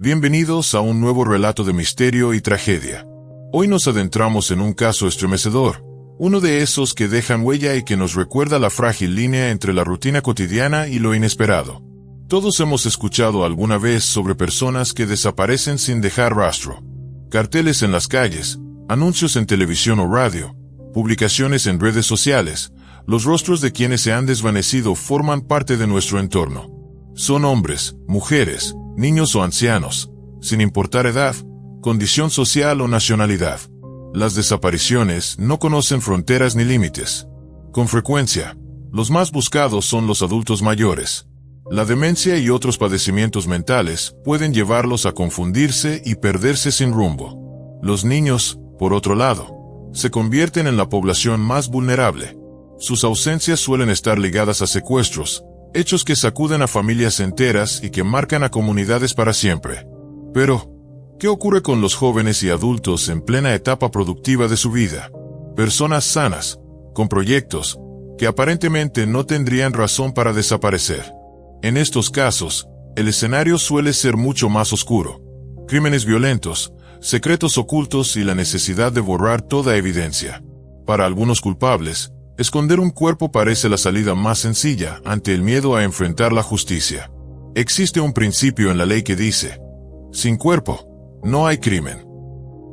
Bienvenidos a un nuevo relato de misterio y tragedia. Hoy nos adentramos en un caso estremecedor, uno de esos que dejan huella y que nos recuerda la frágil línea entre la rutina cotidiana y lo inesperado. Todos hemos escuchado alguna vez sobre personas que desaparecen sin dejar rastro. Carteles en las calles, anuncios en televisión o radio, publicaciones en redes sociales. Los rostros de quienes se han desvanecido forman parte de nuestro entorno. Son hombres, mujeres, niños o ancianos, sin importar edad, condición social o nacionalidad. Las desapariciones no conocen fronteras ni límites. Con frecuencia, los más buscados son los adultos mayores. La demencia y otros padecimientos mentales pueden llevarlos a confundirse y perderse sin rumbo. Los niños, por otro lado, se convierten en la población más vulnerable. Sus ausencias suelen estar ligadas a secuestros, hechos que sacuden a familias enteras y que marcan a comunidades para siempre. Pero, ¿qué ocurre con los jóvenes y adultos en plena etapa productiva de su vida? Personas sanas, con proyectos, que aparentemente no tendrían razón para desaparecer. En estos casos, el escenario suele ser mucho más oscuro. Crímenes violentos, secretos ocultos y la necesidad de borrar toda evidencia. Para algunos culpables, esconder un cuerpo parece la salida más sencilla ante el miedo a enfrentar la justicia. Existe un principio en la ley que dice: sin cuerpo, no hay crimen.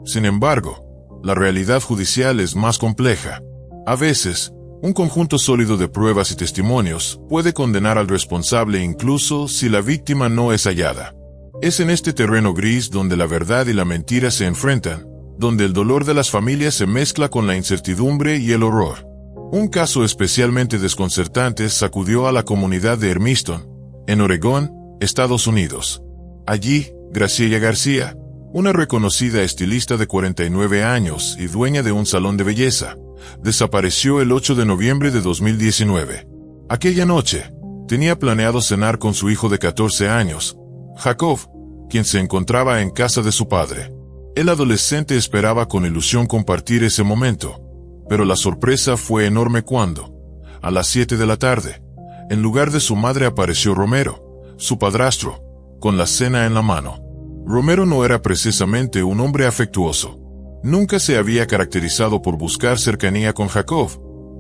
Sin embargo, la realidad judicial es más compleja. A veces, un conjunto sólido de pruebas y testimonios puede condenar al responsable incluso si la víctima no es hallada. Es en este terreno gris donde la verdad y la mentira se enfrentan, donde el dolor de las familias se mezcla con la incertidumbre y el horror. Un caso especialmente desconcertante sacudió a la comunidad de Hermiston, en Oregón, Estados Unidos. Allí, Graciela García, una reconocida estilista de 49 años y dueña de un salón de belleza, desapareció el 8 de noviembre de 2019. Aquella noche, tenía planeado cenar con su hijo de 14 años, Jacob, quien se encontraba en casa de su padre. El adolescente esperaba con ilusión compartir ese momento, pero la sorpresa fue enorme cuando, a las 7 de la tarde, en lugar de su madre apareció Romero, su padrastro, con la cena en la mano. Romero no era precisamente un hombre afectuoso. Nunca se había caracterizado por buscar cercanía con Jacob,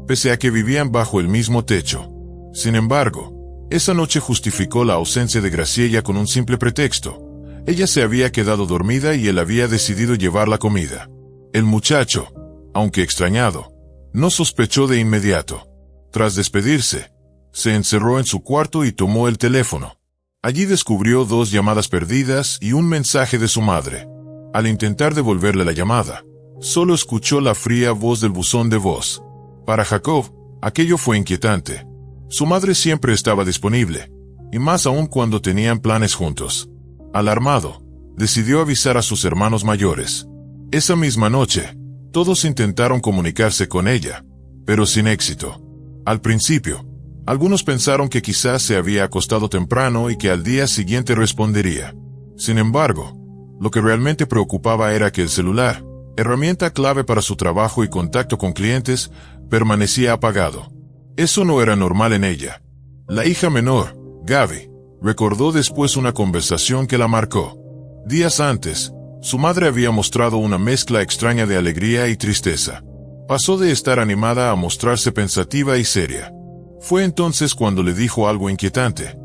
pese a que vivían bajo el mismo techo. Sin embargo, esa noche justificó la ausencia de Graciela con un simple pretexto. Ella se había quedado dormida y él había decidido llevar la comida. El muchacho, aunque extrañado, no sospechó de inmediato. Tras despedirse, se encerró en su cuarto y tomó el teléfono. Allí descubrió 2 llamadas perdidas y un mensaje de su madre. Al intentar devolverle la llamada, solo escuchó la fría voz del buzón de voz. Para Jacob, aquello fue inquietante. Su madre siempre estaba disponible, y más aún cuando tenían planes juntos. Alarmado, decidió avisar a sus hermanos mayores. Esa misma noche, todos intentaron comunicarse con ella, pero sin éxito. Al principio, algunos pensaron que quizás se había acostado temprano y que al día siguiente respondería. Sin embargo, lo que realmente preocupaba era que el celular, herramienta clave para su trabajo y contacto con clientes, permanecía apagado. Eso no era normal en ella. La hija menor, Gaby, recordó después una conversación que la marcó. Días antes, su madre había mostrado una mezcla extraña de alegría y tristeza. Pasó de estar animada a mostrarse pensativa y seria. Fue entonces cuando le dijo algo inquietante: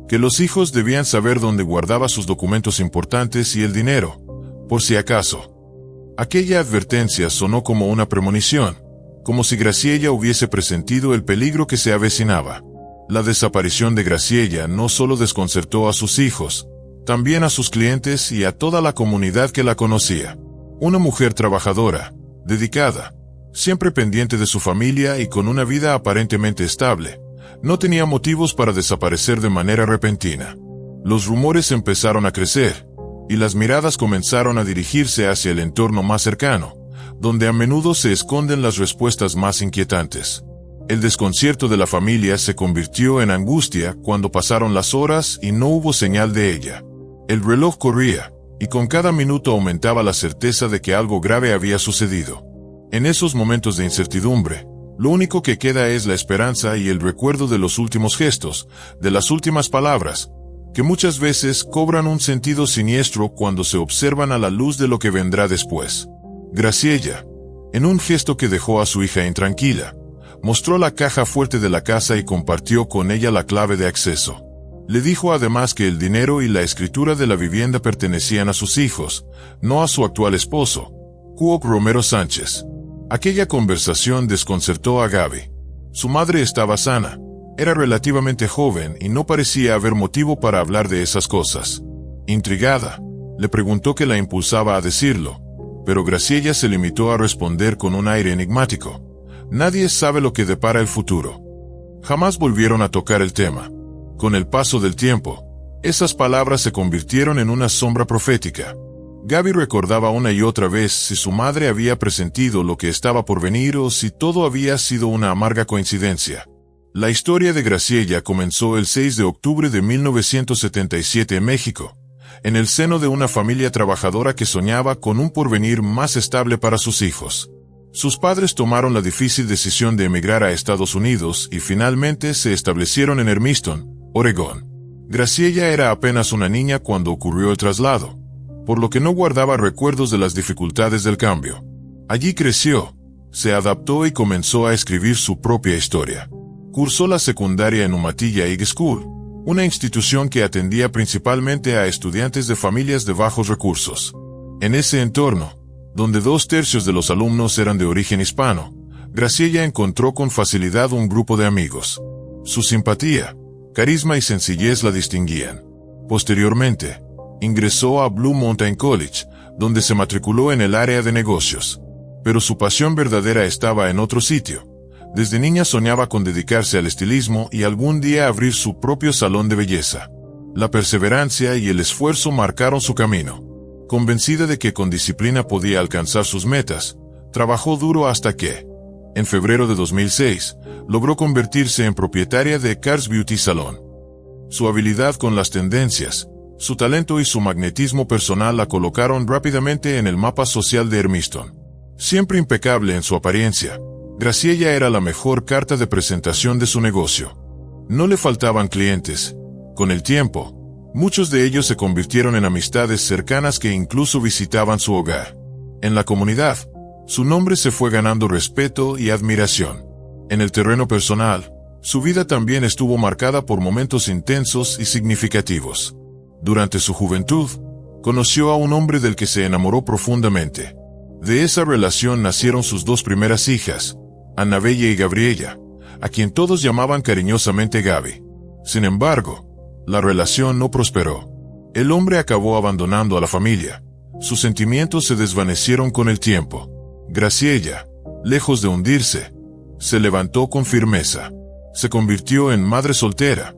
que los hijos debían saber dónde guardaba sus documentos importantes y el dinero, por si acaso. Aquella advertencia sonó como una premonición, como si Graciela hubiese presentido el peligro que se avecinaba. La desaparición de Graciela no solo desconcertó a sus hijos, también a sus clientes y a toda la comunidad que la conocía. Una mujer trabajadora, dedicada, siempre pendiente de su familia y con una vida aparentemente estable, no tenía motivos para desaparecer de manera repentina. Los rumores empezaron a crecer, y las miradas comenzaron a dirigirse hacia el entorno más cercano, donde a menudo se esconden las respuestas más inquietantes. El desconcierto de la familia se convirtió en angustia cuando pasaron las horas y no hubo señal de ella. El reloj corría, y con cada minuto aumentaba la certeza de que algo grave había sucedido. En esos momentos de incertidumbre, lo único que queda es la esperanza y el recuerdo de los últimos gestos, de las últimas palabras, que muchas veces cobran un sentido siniestro cuando se observan a la luz de lo que vendrá después. Graciela, en un gesto que dejó a su hija intranquila, mostró la caja fuerte de la casa y compartió con ella la clave de acceso. Le dijo además que el dinero y la escritura de la vivienda pertenecían a sus hijos, no a su actual esposo, Cuoc Romero Sánchez. Aquella conversación desconcertó a Gaby. Su madre estaba sana, era relativamente joven y no parecía haber motivo para hablar de esas cosas. Intrigada, le preguntó qué la impulsaba a decirlo, pero Graciela se limitó a responder con un aire enigmático: nadie sabe lo que depara el futuro. Jamás volvieron a tocar el tema. Con el paso del tiempo, esas palabras se convirtieron en una sombra profética. Gaby recordaba una y otra vez si su madre había presentido lo que estaba por venir o si todo había sido una amarga coincidencia. La historia de Graciela comenzó el 6 de octubre de 1977 en México, en el seno de una familia trabajadora que soñaba con un porvenir más estable para sus hijos. Sus padres tomaron la difícil decisión de emigrar a Estados Unidos y finalmente se establecieron en Hermiston, Oregón. Graciela era apenas una niña cuando ocurrió el traslado, por lo que no guardaba recuerdos de las dificultades del cambio. Allí creció, se adaptó y comenzó a escribir su propia historia. Cursó la secundaria en Umatilla High School, una institución que atendía principalmente a estudiantes de familias de bajos recursos. En ese entorno, donde 2/3 de los alumnos eran de origen hispano, Graciela encontró con facilidad un grupo de amigos. Su simpatía, carisma y sencillez la distinguían. Posteriormente, ingresó a Blue Mountain College, donde se matriculó en el área de negocios. Pero su pasión verdadera estaba en otro sitio. Desde niña soñaba con dedicarse al estilismo y algún día abrir su propio salón de belleza. La perseverancia y el esfuerzo marcaron su camino. Convencida de que con disciplina podía alcanzar sus metas, trabajó duro hasta que, en febrero de 2006, logró convertirse en propietaria de Cars Beauty Salon. Su habilidad con las tendencias, su talento y su magnetismo personal la colocaron rápidamente en el mapa social de Hermiston. Siempre impecable en su apariencia, Graciela era la mejor carta de presentación de su negocio. No le faltaban clientes. Con el tiempo, muchos de ellos se convirtieron en amistades cercanas que incluso visitaban su hogar. En la comunidad, su nombre se fue ganando respeto y admiración. En el terreno personal, su vida también estuvo marcada por momentos intensos y significativos. Durante su juventud, conoció a un hombre del que se enamoró profundamente. De esa relación nacieron sus 2 primeras hijas, Annabella y Gabriela, a quien todos llamaban cariñosamente Gaby. Sin embargo, la relación no prosperó. El hombre acabó abandonando a la familia. Sus sentimientos se desvanecieron con el tiempo. Graciela, lejos de hundirse, se levantó con firmeza. Se convirtió en madre soltera,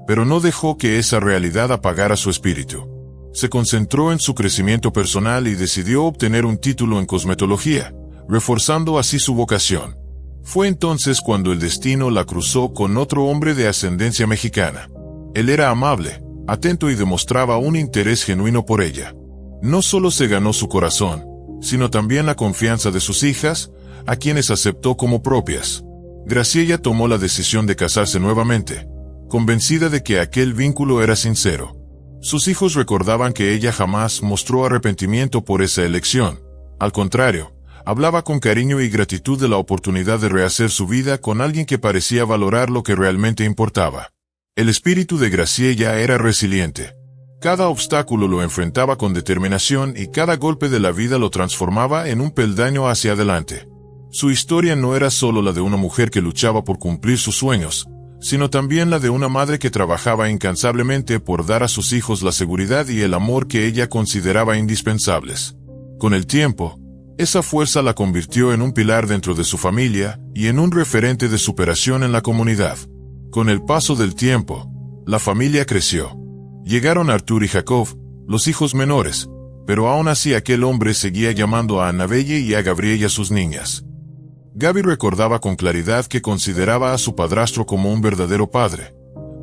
pero no dejó que esa realidad apagara su espíritu. Se concentró en su crecimiento personal y decidió obtener un título en cosmetología, reforzando así su vocación. Fue entonces cuando el destino la cruzó con otro hombre de ascendencia mexicana. Él era amable, atento y demostraba un interés genuino por ella. No solo se ganó su corazón, sino también la confianza de sus hijas, a quienes aceptó como propias. Graciela tomó la decisión de casarse nuevamente, convencida de que aquel vínculo era sincero. Sus hijos recordaban que ella jamás mostró arrepentimiento por esa elección. Al contrario, hablaba con cariño y gratitud de la oportunidad de rehacer su vida con alguien que parecía valorar lo que realmente importaba. El espíritu de Graciela era resiliente. Cada obstáculo lo enfrentaba con determinación y cada golpe de la vida lo transformaba en un peldaño hacia adelante. Su historia no era solo la de una mujer que luchaba por cumplir sus sueños, sino también la de una madre que trabajaba incansablemente por dar a sus hijos la seguridad y el amor que ella consideraba indispensables. Con el tiempo, esa fuerza la convirtió en un pilar dentro de su familia y en un referente de superación en la comunidad. Con el paso del tiempo, la familia creció. Llegaron Artur y Jacob, los hijos menores, pero aún así aquel hombre seguía llamando a Annabella y a Gabriela sus niñas. Gaby recordaba con claridad que consideraba a su padrastro como un verdadero padre,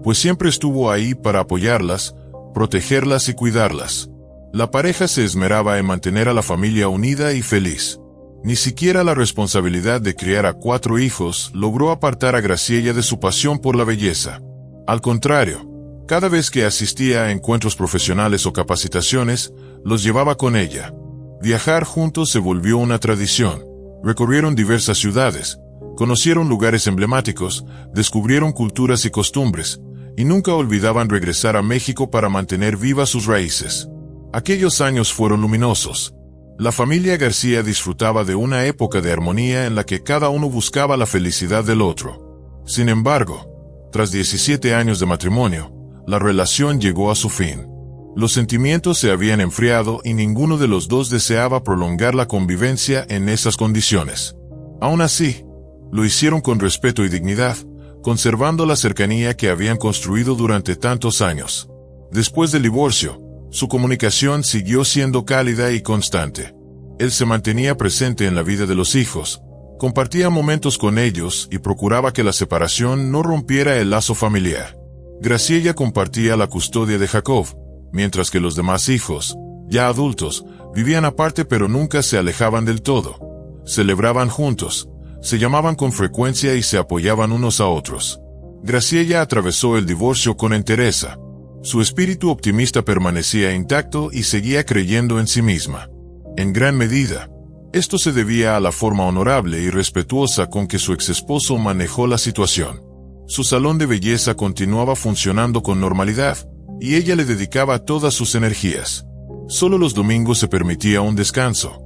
pues siempre estuvo ahí para apoyarlas, protegerlas y cuidarlas. La pareja se esmeraba en mantener a la familia unida y feliz. Ni siquiera la responsabilidad de criar a 4 hijos logró apartar a Graciela de su pasión por la belleza. Al contrario, Cada vez que asistía a encuentros profesionales o capacitaciones, los llevaba con ella. Viajar juntos se volvió una tradición. Recorrieron diversas ciudades, conocieron lugares emblemáticos, descubrieron culturas y costumbres, y nunca olvidaban regresar a México para mantener vivas sus raíces. Aquellos años fueron luminosos. La familia García disfrutaba de una época de armonía en la que cada uno buscaba la felicidad del otro. Sin embargo, tras 17 años de matrimonio, la relación llegó a su fin. Los sentimientos se habían enfriado y ninguno de los dos deseaba prolongar la convivencia en esas condiciones. Aún así, lo hicieron con respeto y dignidad, conservando la cercanía que habían construido durante tantos años. Después del divorcio, su comunicación siguió siendo cálida y constante. Él se mantenía presente en la vida de los hijos, compartía momentos con ellos y procuraba que la separación no rompiera el lazo familiar. Graciela compartía la custodia de Jacob, mientras que los demás hijos, ya adultos, vivían aparte pero nunca se alejaban del todo. Celebraban juntos, se llamaban con frecuencia y se apoyaban unos a otros. Graciela atravesó el divorcio con entereza. Su espíritu optimista permanecía intacto y seguía creyendo en sí misma. En gran medida, esto se debía a la forma honorable y respetuosa con que su exesposo manejó la situación. Su salón de belleza continuaba funcionando con normalidad, y ella le dedicaba todas sus energías. Solo los domingos se permitía un descanso,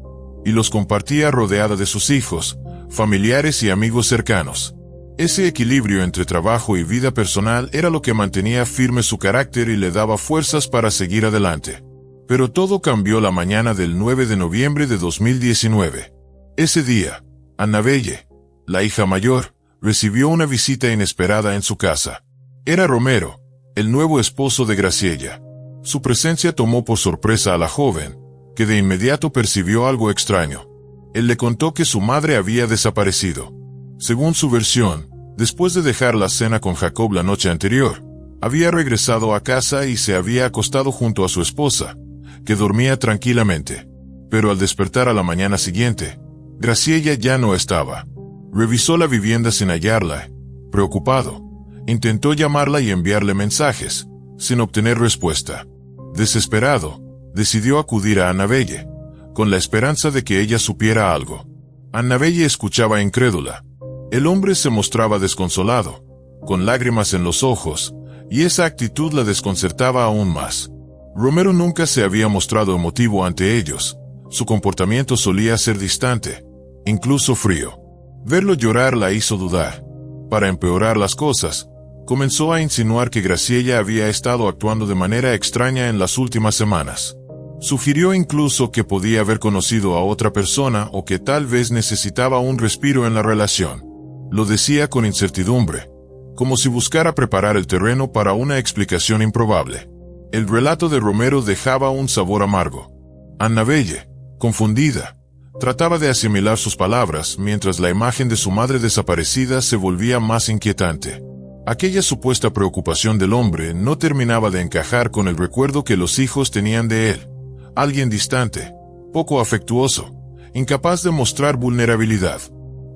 y los compartía rodeada de sus hijos, familiares y amigos cercanos. Ese equilibrio entre trabajo y vida personal era lo que mantenía firme su carácter y le daba fuerzas para seguir adelante. Pero todo cambió la mañana del 9 de noviembre de 2019. Ese día, Annabelle, la hija mayor, recibió una visita inesperada en su casa. Era Romero, el nuevo esposo de Graciela. Su presencia tomó por sorpresa a la joven, que de inmediato percibió algo extraño. Él le contó que su madre había desaparecido. Según su versión, después de dejar la cena con Jacob la noche anterior, había regresado a casa y se había acostado junto a su esposa, que dormía tranquilamente. Pero al despertar a la mañana siguiente, Graciela ya no estaba. Revisó la vivienda sin hallarla. Preocupado, intentó llamarla y enviarle mensajes, sin obtener respuesta. Desesperado, decidió acudir a Annabelle, con la esperanza de que ella supiera algo. Annabelle escuchaba incrédula. El hombre se mostraba desconsolado, con lágrimas en los ojos, y esa actitud la desconcertaba aún más. Romero nunca se había mostrado emotivo ante ellos. Su comportamiento solía ser distante, incluso frío. Verlo llorar la hizo dudar. Para empeorar las cosas, comenzó a insinuar que Graciela había estado actuando de manera extraña en las últimas semanas. Sugirió incluso que podía haber conocido a otra persona o que tal vez necesitaba un respiro en la relación. Lo decía con incertidumbre, como si buscara preparar el terreno para una explicación improbable. El relato de Romero dejaba un sabor amargo. Annabelle, confundida, trataba de asimilar sus palabras mientras la imagen de su madre desaparecida se volvía más inquietante. Aquella supuesta preocupación del hombre no terminaba de encajar con el recuerdo que los hijos tenían de él. Alguien distante, poco afectuoso, incapaz de mostrar vulnerabilidad.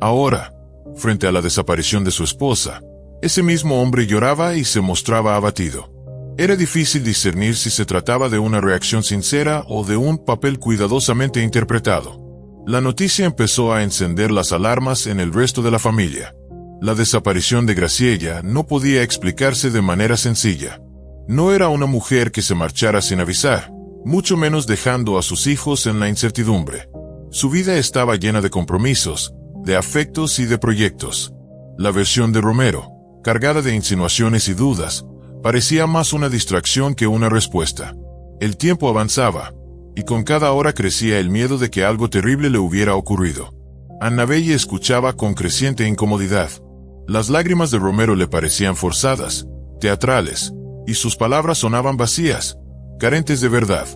Ahora, frente a la desaparición de su esposa, ese mismo hombre lloraba y se mostraba abatido. Era difícil discernir si se trataba de una reacción sincera o de un papel cuidadosamente interpretado. La noticia empezó a encender las alarmas en el resto de la familia. La desaparición de Graciela no podía explicarse de manera sencilla. No era una mujer que se marchara sin avisar, mucho menos dejando a sus hijos en la incertidumbre. Su vida estaba llena de compromisos, de afectos y de proyectos. La versión de Romero, cargada de insinuaciones y dudas, parecía más una distracción que una respuesta. El tiempo avanzaba, y con cada hora crecía el miedo de que algo terrible le hubiera ocurrido. Annabelle escuchaba con creciente incomodidad. Las lágrimas de Romero le parecían forzadas, teatrales, y sus palabras sonaban vacías, carentes de verdad.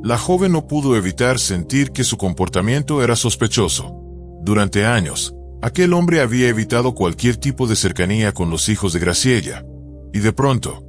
La joven no pudo evitar sentir que su comportamiento era sospechoso. Durante años, aquel hombre había evitado cualquier tipo de cercanía con los hijos de Graciela, y de pronto,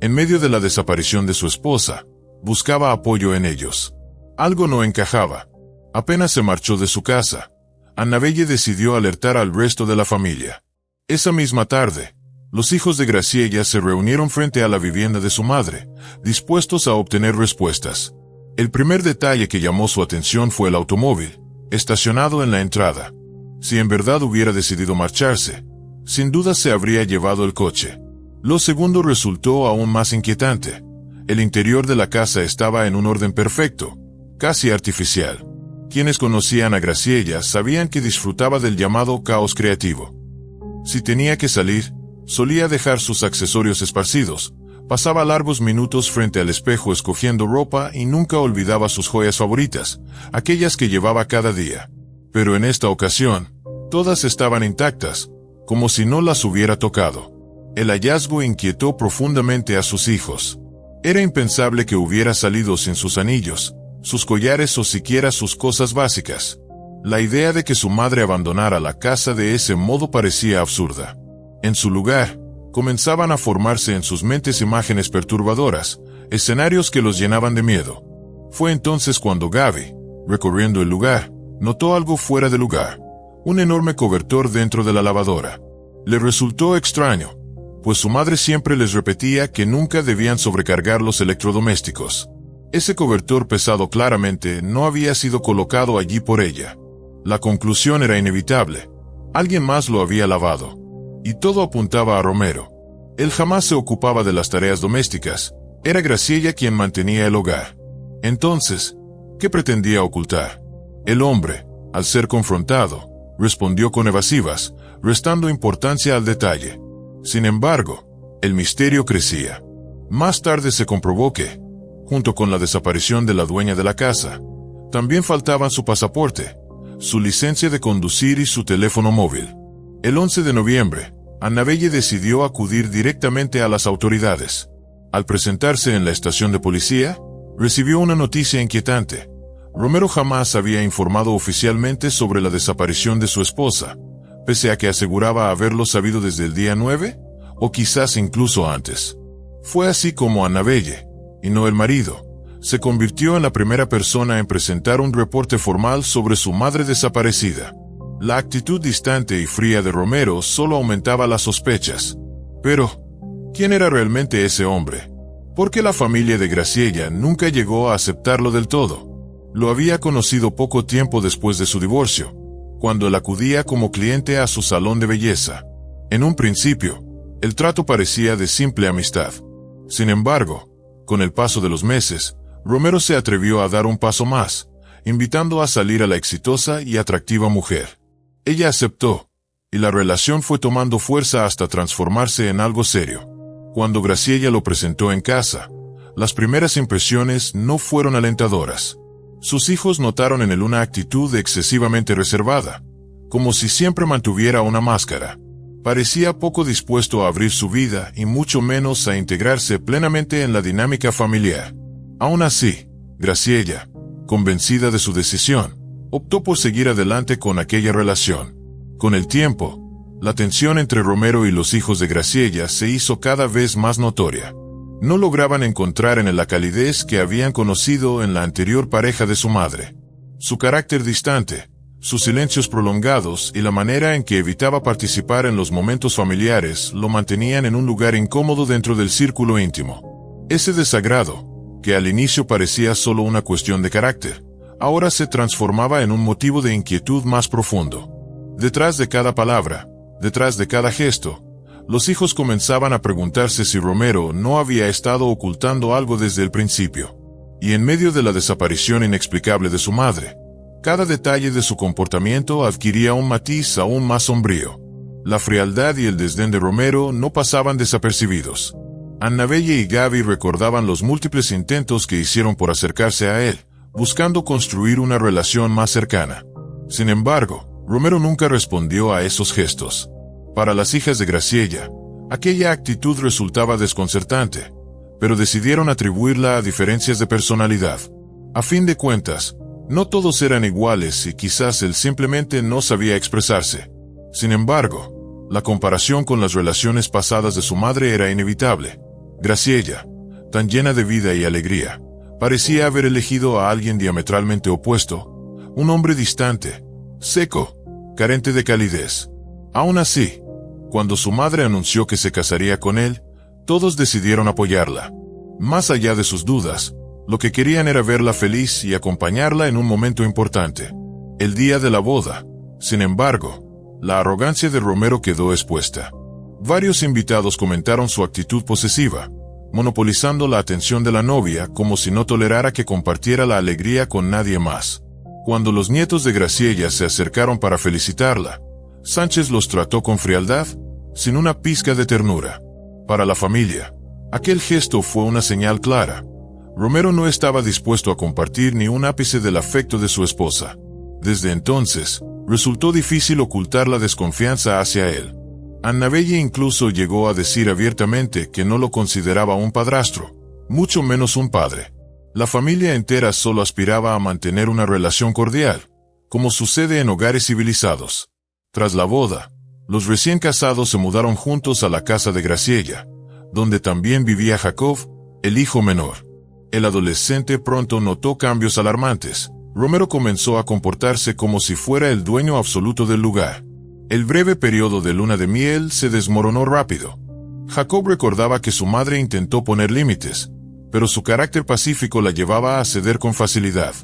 en medio de la desaparición de su esposa, buscaba apoyo en ellos. Algo no encajaba. Apenas se marchó de su casa, Annabelle decidió alertar al resto de la familia. Esa misma tarde, Los hijos de Graciella se reunieron frente a la vivienda de su madre, dispuestos a obtener respuestas. El primer detalle que llamó su atención fue el automóvil, estacionado en la entrada. Si en verdad hubiera decidido marcharse, sin duda se habría llevado el coche. Lo segundo resultó aún más inquietante. El interior de la casa estaba en un orden perfecto, casi artificial. Quienes conocían a Graciella sabían que disfrutaba del llamado caos creativo. Si tenía que salir, solía dejar sus accesorios esparcidos, pasaba largos minutos frente al espejo escogiendo ropa y nunca olvidaba sus joyas favoritas, aquellas que llevaba cada día. Pero en esta ocasión, todas estaban intactas, como si no las hubiera tocado. El hallazgo inquietó profundamente a sus hijos. Era impensable que hubiera salido sin sus anillos, sus collares o siquiera sus cosas básicas. La idea de que su madre abandonara la casa de ese modo parecía absurda. En su lugar, comenzaban a formarse en sus mentes imágenes perturbadoras, escenarios que los llenaban de miedo. Fue entonces cuando Gaby, recorriendo el lugar, notó algo fuera de lugar, un enorme cobertor dentro de la lavadora. Le resultó extraño, pues su madre siempre les repetía que nunca debían sobrecargar los electrodomésticos. Ese cobertor pesado claramente no había sido colocado allí por ella. La conclusión era inevitable. Alguien más lo había lavado. Y todo apuntaba a Romero. Él jamás se ocupaba de las tareas domésticas. Era Graciella quien mantenía el hogar. Entonces, ¿qué pretendía ocultar? El hombre, al ser confrontado, respondió con evasivas, restando importancia al detalle. Sin embargo, el misterio crecía. Más tarde se comprobó que, junto con la desaparición de la dueña de la casa, también faltaban su pasaporte, su licencia de conducir y su teléfono móvil. El 11 de noviembre, Annabelle decidió acudir directamente a las autoridades. Al presentarse en la estación de policía, recibió una noticia inquietante. Romero jamás había informado oficialmente sobre la desaparición de su esposa, pese a que aseguraba haberlo sabido desde el día 9, o quizás incluso antes. Fue así como Annabelle, y no el marido, se convirtió en la primera persona en presentar un reporte formal sobre su madre desaparecida. La actitud distante y fría de Romero solo aumentaba las sospechas. Pero, ¿quién era realmente ese hombre? ¿Por qué la familia de Graciella nunca llegó a aceptarlo del todo? Lo había conocido poco tiempo después de su divorcio, cuando él acudía como cliente a su salón de belleza. En un principio, el trato parecía de simple amistad. Sin embargo, con el paso de los meses, Romero se atrevió a dar un paso más, invitando a salir a la exitosa y atractiva mujer. Ella aceptó, y la relación fue tomando fuerza hasta transformarse en algo serio. Cuando Graciella lo presentó en casa, las primeras impresiones no fueron alentadoras. Sus hijos notaron en él una actitud excesivamente reservada, como si siempre mantuviera una máscara. Parecía poco dispuesto a abrir su vida y mucho menos a integrarse plenamente en la dinámica familiar. Aún así, Graciella, convencida de su decisión, optó por seguir adelante con aquella relación. Con el tiempo, la tensión entre Romero y los hijos de Graciella se hizo cada vez más notoria. No lograban encontrar en él la calidez que habían conocido en la anterior pareja de su madre. Su carácter distante, sus silencios prolongados y la manera en que evitaba participar en los momentos familiares lo mantenían en un lugar incómodo dentro del círculo íntimo. Ese desagrado, que al inicio parecía solo una cuestión de carácter, ahora se transformaba en un motivo de inquietud más profundo. Detrás de cada palabra, detrás de cada gesto, los hijos comenzaban a preguntarse si Romero no había estado ocultando algo desde el principio. Y en medio de la desaparición inexplicable de su madre, cada detalle de su comportamiento adquiría un matiz aún más sombrío. La frialdad y el desdén de Romero no pasaban desapercibidos. Annabelle y Gaby recordaban los múltiples intentos que hicieron por acercarse a él, buscando construir una relación más cercana. Sin embargo, Romero nunca respondió a esos gestos. Para las hijas de Graciella, aquella actitud resultaba desconcertante, pero decidieron atribuirla a diferencias de personalidad. A fin de cuentas, no todos eran iguales y quizás él simplemente no sabía expresarse. Sin embargo, la comparación con las relaciones pasadas de su madre era inevitable. Graciella, tan llena de vida y alegría, parecía haber elegido a alguien diametralmente opuesto, un hombre distante, seco, carente de calidez. Aún así, Cuando su madre anunció que se casaría con él, todos decidieron apoyarla. Más allá de sus dudas, lo que querían era verla feliz y acompañarla en un momento importante, el día de la boda. Sin embargo, la arrogancia de Romero quedó expuesta. Varios invitados comentaron su actitud posesiva, monopolizando la atención de la novia como si no tolerara que compartiera la alegría con nadie más. Cuando los nietos de Graciella se acercaron para felicitarla, Sánchez los trató con frialdad, sin una pizca de ternura. Para la familia, aquel gesto fue una señal clara. Romero no estaba dispuesto a compartir ni un ápice del afecto de su esposa. Desde entonces, resultó difícil ocultar la desconfianza hacia él. Annabelle incluso llegó a decir abiertamente que no lo consideraba un padrastro, mucho menos un padre. La familia entera solo aspiraba a mantener una relación cordial, como sucede en hogares civilizados. Tras la boda, los recién casados se mudaron juntos a la casa de Graciella, donde también vivía Jacob, el hijo menor. El adolescente pronto notó cambios alarmantes. Romero comenzó a comportarse como si fuera el dueño absoluto del lugar. El breve periodo de luna de miel se desmoronó rápido. Jacob recordaba que su madre intentó poner límites, pero su carácter pacífico la llevaba a ceder con facilidad.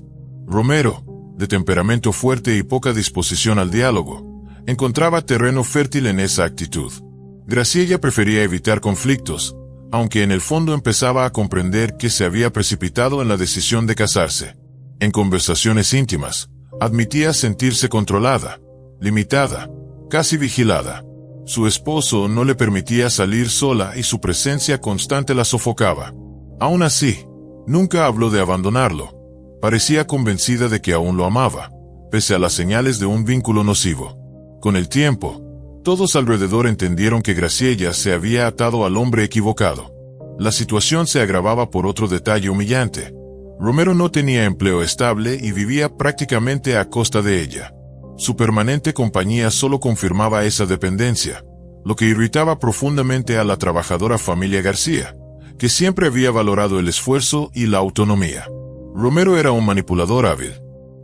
Romero, de temperamento fuerte y poca disposición al diálogo, encontraba terreno fértil en esa actitud. Graciella prefería evitar conflictos, aunque en el fondo empezaba a comprender que se había precipitado en la decisión de casarse. En conversaciones íntimas, admitía sentirse controlada, limitada, casi vigilada. Su esposo no le permitía salir sola y su presencia constante la sofocaba. Aún así, nunca habló de abandonarlo. Parecía convencida de que aún lo amaba, pese a las señales de un vínculo nocivo. Con el tiempo, todos alrededor entendieron que Graciella se había atado al hombre equivocado. La situación se agravaba por otro detalle humillante. Romero no tenía empleo estable y vivía prácticamente a costa de ella. Su permanente compañía solo confirmaba esa dependencia, lo que irritaba profundamente a la trabajadora familia García, que siempre había valorado el esfuerzo y la autonomía. Romero era un manipulador hábil.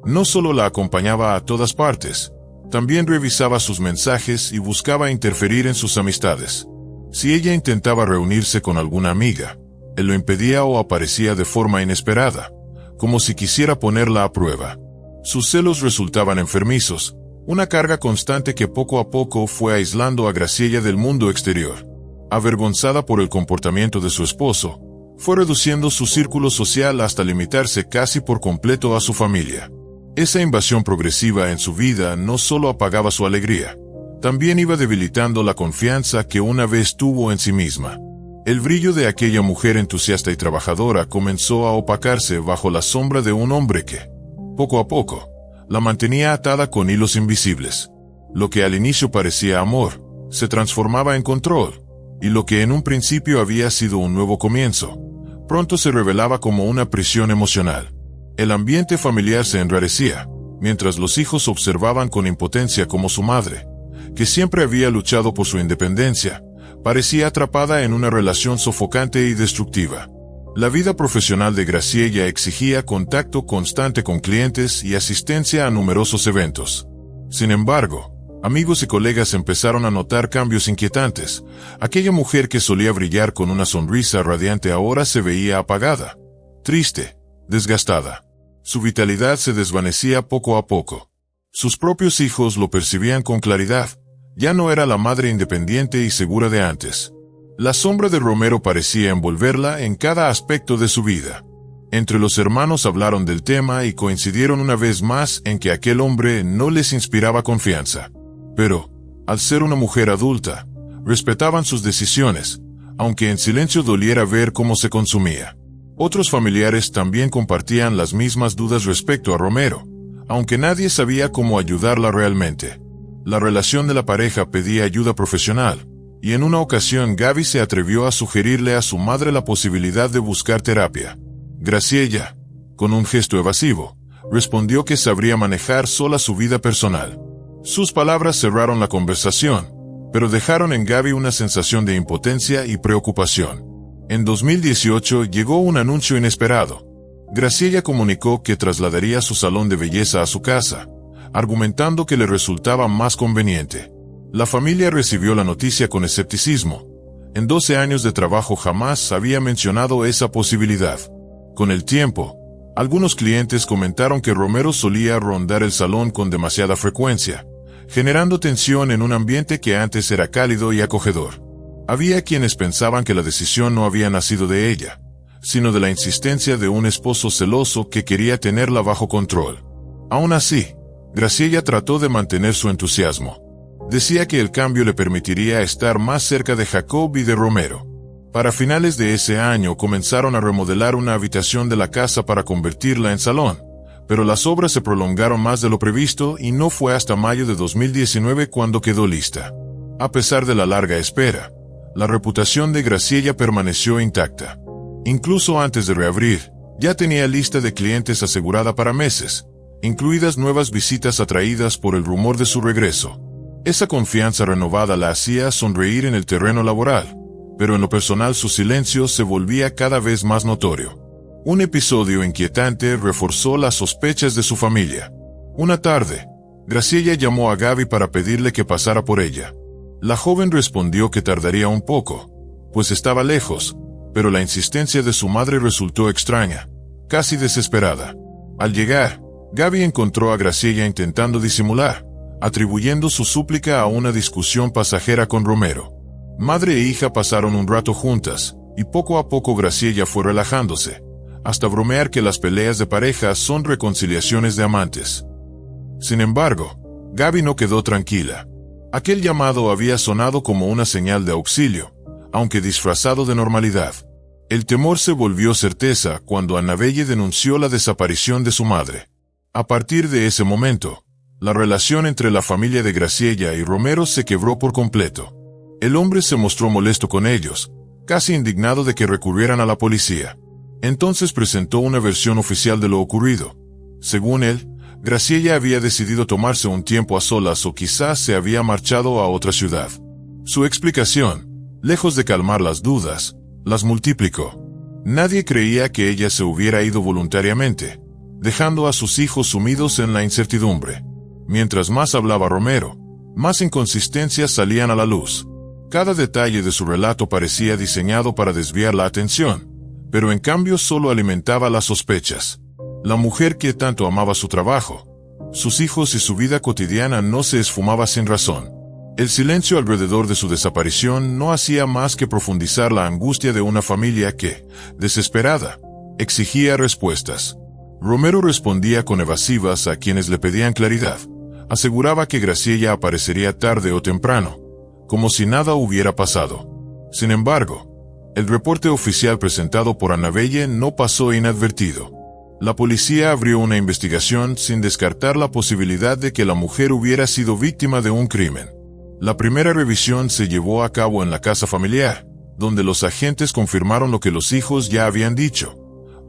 No solo la acompañaba a todas partes, también revisaba sus mensajes y buscaba interferir en sus amistades. Si ella intentaba reunirse con alguna amiga, él lo impedía o aparecía de forma inesperada, como si quisiera ponerla a prueba. Sus celos resultaban enfermizos, una carga constante que poco a poco fue aislando a Graciella del mundo exterior. Avergonzada por el comportamiento de su esposo, fue reduciendo su círculo social hasta limitarse casi por completo a su familia. Esa invasión progresiva en su vida no solo apagaba su alegría, también iba debilitando la confianza que una vez tuvo en sí misma. El brillo de aquella mujer entusiasta y trabajadora comenzó a opacarse bajo la sombra de un hombre que, poco a poco, la mantenía atada con hilos invisibles. Lo que al inicio parecía amor, se transformaba en control, y lo que en un principio había sido un nuevo comienzo, pronto se revelaba como una prisión emocional. El ambiente familiar se enrarecía, mientras los hijos observaban con impotencia cómo su madre, que siempre había luchado por su independencia, parecía atrapada en una relación sofocante y destructiva. La vida profesional de Graciella exigía contacto constante con clientes y asistencia a numerosos eventos. Sin embargo, amigos y colegas empezaron a notar cambios inquietantes. Aquella mujer que solía brillar con una sonrisa radiante ahora se veía apagada, triste, desgastada. Su vitalidad se desvanecía poco a poco. Sus propios hijos lo percibían con claridad. Ya no era la madre independiente y segura de antes. La sombra de Romero parecía envolverla en cada aspecto de su vida. Entre los hermanos hablaron del tema y coincidieron una vez más en que aquel hombre no les inspiraba confianza. Pero, al ser una mujer adulta, respetaban sus decisiones, aunque en silencio doliera ver cómo se consumía. Otros familiares también compartían las mismas dudas respecto a Romero, aunque nadie sabía cómo ayudarla realmente. La relación de la pareja pedía ayuda profesional, y en una ocasión Gaby se atrevió a sugerirle a su madre la posibilidad de buscar terapia. Graciella, con un gesto evasivo, respondió que sabría manejar sola su vida personal. Sus palabras cerraron la conversación, pero dejaron en Gaby una sensación de impotencia y preocupación. En 2018 llegó un anuncio inesperado. Graciella comunicó que trasladaría su salón de belleza a su casa, argumentando que le resultaba más conveniente. La familia recibió la noticia con escepticismo. En 12 años de trabajo jamás había mencionado esa posibilidad. Con el tiempo, algunos clientes comentaron que Romero solía rondar el salón con demasiada frecuencia, generando tensión en un ambiente que antes era cálido y acogedor. Había quienes pensaban que la decisión no había nacido de ella, sino de la insistencia de un esposo celoso que quería tenerla bajo control. Aún así, Graciela trató de mantener su entusiasmo. Decía que el cambio le permitiría estar más cerca de Jacob y de Romero. Para finales de ese año comenzaron a remodelar una habitación de la casa para convertirla en salón, pero las obras se prolongaron más de lo previsto y no fue hasta mayo de 2019 cuando quedó lista. A pesar de la larga espera, la reputación de Graciela permaneció intacta. Incluso antes de reabrir, ya tenía lista de clientes asegurada para meses, incluidas nuevas visitas atraídas por el rumor de su regreso. Esa confianza renovada la hacía sonreír en el terreno laboral, pero en lo personal su silencio se volvía cada vez más notorio. Un episodio inquietante reforzó las sospechas de su familia. Una tarde, Graciela llamó a Gaby para pedirle que pasara por ella. La joven respondió que tardaría un poco, pues estaba lejos, pero la insistencia de su madre resultó extraña, casi desesperada. Al llegar, Gaby encontró a Graciela intentando disimular, atribuyendo su súplica a una discusión pasajera con Romero. Madre e hija pasaron un rato juntas, y poco a poco Graciela fue relajándose, hasta bromear que las peleas de pareja son reconciliaciones de amantes. Sin embargo, Gaby no quedó tranquila. Aquel llamado había sonado como una señal de auxilio, aunque disfrazado de normalidad. El temor se volvió certeza cuando Annabelle denunció la desaparición de su madre. A partir de ese momento, la relación entre la familia de Graciela y Romero se quebró por completo. El hombre se mostró molesto con ellos, casi indignado de que recurrieran a la policía. Entonces presentó una versión oficial de lo ocurrido. Según él, Graciela había decidido tomarse un tiempo a solas o quizás se había marchado a otra ciudad. Su explicación, lejos de calmar las dudas, las multiplicó. Nadie creía que ella se hubiera ido voluntariamente, dejando a sus hijos sumidos en la incertidumbre. Mientras más hablaba Romero, más inconsistencias salían a la luz. Cada detalle de su relato parecía diseñado para desviar la atención, pero en cambio solo alimentaba las sospechas. La mujer que tanto amaba su trabajo, sus hijos y su vida cotidiana no se esfumaba sin razón. El silencio alrededor de su desaparición no hacía más que profundizar la angustia de una familia que, desesperada, exigía respuestas. Romero respondía con evasivas a quienes le pedían claridad. Aseguraba que Graciela aparecería tarde o temprano, como si nada hubiera pasado. Sin embargo, el reporte oficial presentado por Annabelle no pasó inadvertido. La policía abrió una investigación sin descartar la posibilidad de que la mujer hubiera sido víctima de un crimen. La primera revisión se llevó a cabo en la casa familiar, donde los agentes confirmaron lo que los hijos ya habían dicho.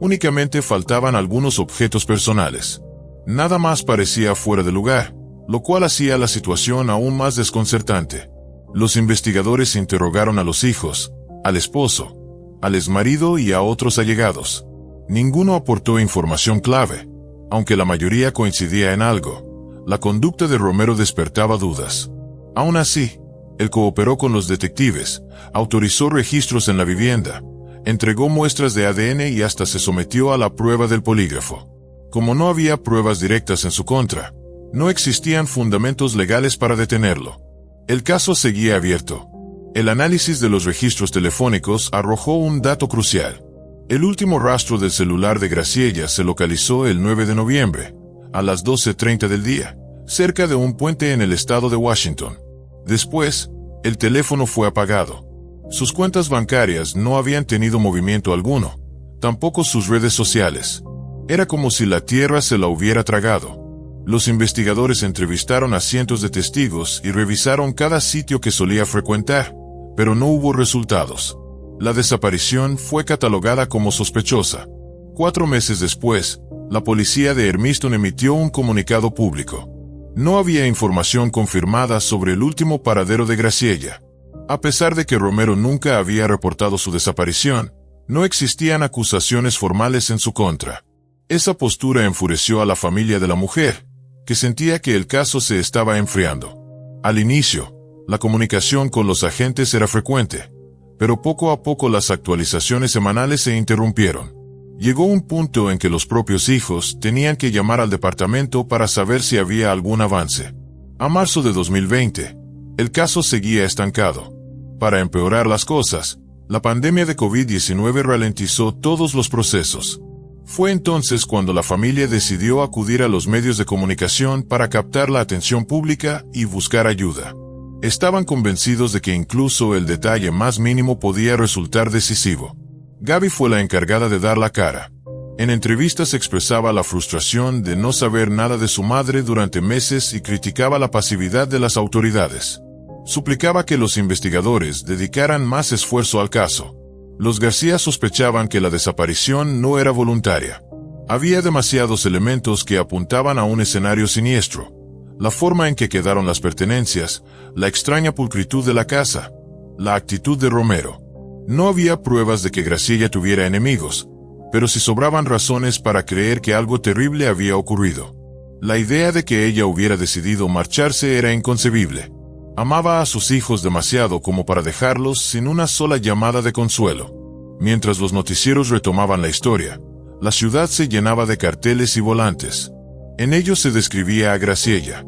Únicamente faltaban algunos objetos personales. Nada más parecía fuera de lugar, lo cual hacía la situación aún más desconcertante. Los investigadores interrogaron a los hijos, al esposo, al exmarido y a otros allegados. Ninguno aportó información clave, aunque la mayoría coincidía en algo. La conducta de Romero despertaba dudas. Aún así, él cooperó con los detectives, autorizó registros en la vivienda, entregó muestras de ADN y hasta se sometió a la prueba del polígrafo. Como no había pruebas directas en su contra, no existían fundamentos legales para detenerlo. El caso seguía abierto. El análisis de los registros telefónicos arrojó un dato crucial. El último rastro del celular de Graciela se localizó el 9 de noviembre, a las 12:30 del día, cerca de un puente en el estado de Washington. Después, el teléfono fue apagado. Sus cuentas bancarias no habían tenido movimiento alguno, tampoco sus redes sociales. Era como si la tierra se la hubiera tragado. Los investigadores entrevistaron a cientos de testigos y revisaron cada sitio que solía frecuentar, pero no hubo resultados. La desaparición fue catalogada como sospechosa. 4 meses después, la policía de Hermiston emitió un comunicado público. No había información confirmada sobre el último paradero de Graciela. A pesar de que Romero nunca había reportado su desaparición, no existían acusaciones formales en su contra. Esa postura enfureció a la familia de la mujer, que sentía que el caso se estaba enfriando. Al inicio, La comunicación con los agentes era frecuente, pero poco a poco las actualizaciones semanales se interrumpieron. Llegó un punto en que los propios hijos tenían que llamar al departamento para saber si había algún avance. A marzo de 2020, el caso seguía estancado. Para empeorar las cosas, la pandemia de COVID-19 ralentizó todos los procesos. Fue entonces cuando la familia decidió acudir a los medios de comunicación para captar la atención pública y buscar ayuda. Estaban convencidos de que incluso el detalle más mínimo podía resultar decisivo. Gaby fue la encargada de dar la cara. En entrevistas expresaba la frustración de no saber nada de su madre durante meses y criticaba la pasividad de las autoridades. Suplicaba que los investigadores dedicaran más esfuerzo al caso. Los García sospechaban que la desaparición no era voluntaria. Había demasiados elementos que apuntaban a un escenario siniestro. La forma en que quedaron las pertenencias, la extraña pulcritud de la casa, la actitud de Romero. No había pruebas de que Graciela tuviera enemigos, pero sí sobraban razones para creer que algo terrible había ocurrido. La idea de que ella hubiera decidido marcharse era inconcebible. Amaba a sus hijos demasiado como para dejarlos sin una sola llamada de consuelo. Mientras los noticieros retomaban la historia, la ciudad se llenaba de carteles y volantes. En ellos se describía a Graciela,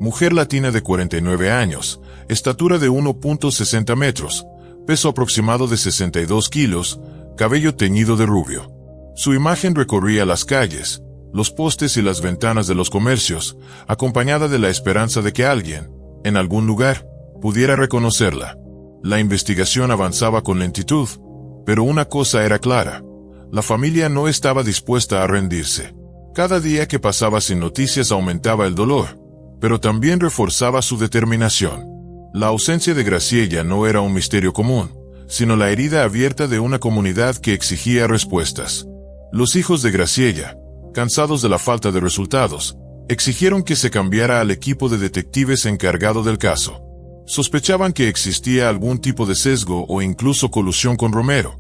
mujer latina de 49 años, estatura de 1.60 metros, peso aproximado de 62 kilos, cabello teñido de rubio. Su imagen recorría las calles, los postes y las ventanas de los comercios, acompañada de la esperanza de que alguien, en algún lugar, pudiera reconocerla. La investigación avanzaba con lentitud, pero una cosa era clara: la familia no estaba dispuesta a rendirse. Cada día que pasaba sin noticias aumentaba el dolor, pero también reforzaba su determinación. La ausencia de Graciela no era un misterio común, sino la herida abierta de una comunidad que exigía respuestas. Los hijos de Graciela, cansados de la falta de resultados, exigieron que se cambiara al equipo de detectives encargado del caso. Sospechaban que existía algún tipo de sesgo o incluso colusión con Romero,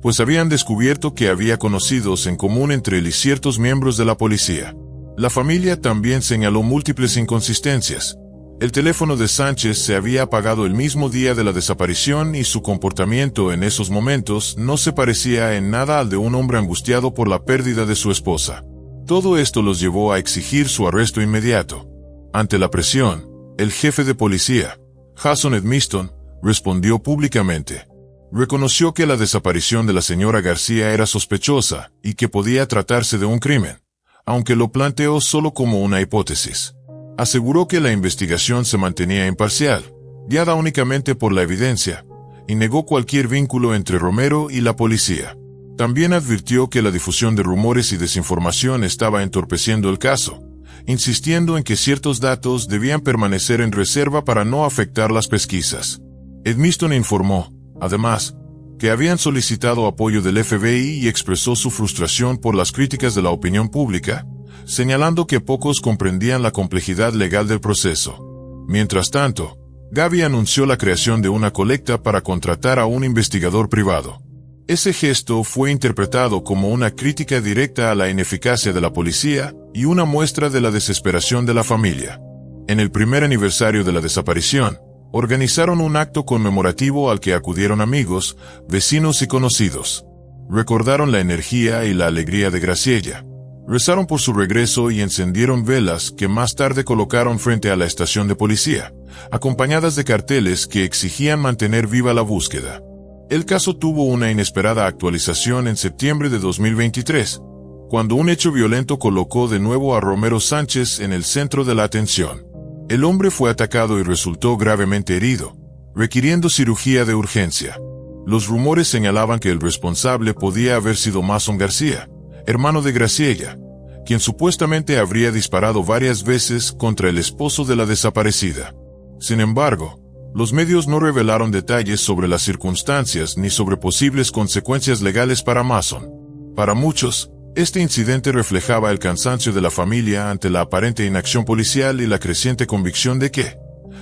pues habían descubierto que había conocidos en común entre él y ciertos miembros de la policía. La familia también señaló múltiples inconsistencias. El teléfono de Sánchez se había apagado el mismo día de la desaparición y su comportamiento en esos momentos no se parecía en nada al de un hombre angustiado por la pérdida de su esposa. Todo esto los llevó a exigir su arresto inmediato. Ante la presión, el jefe de policía, Jason Edmiston, respondió públicamente. Reconoció que la desaparición de la señora García era sospechosa y que podía tratarse de un crimen, aunque lo planteó solo como una hipótesis. Aseguró que la investigación se mantenía imparcial, guiada únicamente por la evidencia, y negó cualquier vínculo entre Romero y la policía. También advirtió que la difusión de rumores y desinformación estaba entorpeciendo el caso, insistiendo en que ciertos datos debían permanecer en reserva para no afectar las pesquisas. Edmiston informó, además, que habían solicitado apoyo del FBI y expresó su frustración por las críticas de la opinión pública, señalando que pocos comprendían la complejidad legal del proceso. Mientras tanto, Gaby anunció la creación de una colecta para contratar a un investigador privado. Ese gesto fue interpretado como una crítica directa a la ineficacia de la policía y una muestra de la desesperación de la familia. En el primer aniversario de la desaparición, organizaron un acto conmemorativo al que acudieron amigos, vecinos y conocidos. Recordaron la energía y la alegría de Graciela. Rezaron por su regreso y encendieron velas que más tarde colocaron frente a la estación de policía, acompañadas de carteles que exigían mantener viva la búsqueda. El caso tuvo una inesperada actualización en septiembre de 2023, cuando un hecho violento colocó de nuevo a Romero Sánchez en el centro de la atención. El hombre fue atacado y resultó gravemente herido, requiriendo cirugía de urgencia. Los rumores señalaban que el responsable podía haber sido Mason García, hermano de Graciela, quien supuestamente habría disparado varias veces contra el esposo de la desaparecida. Sin embargo, los medios no revelaron detalles sobre las circunstancias ni sobre posibles consecuencias legales para Mason. Para muchos, este incidente reflejaba el cansancio de la familia ante la aparente inacción policial y la creciente convicción de que,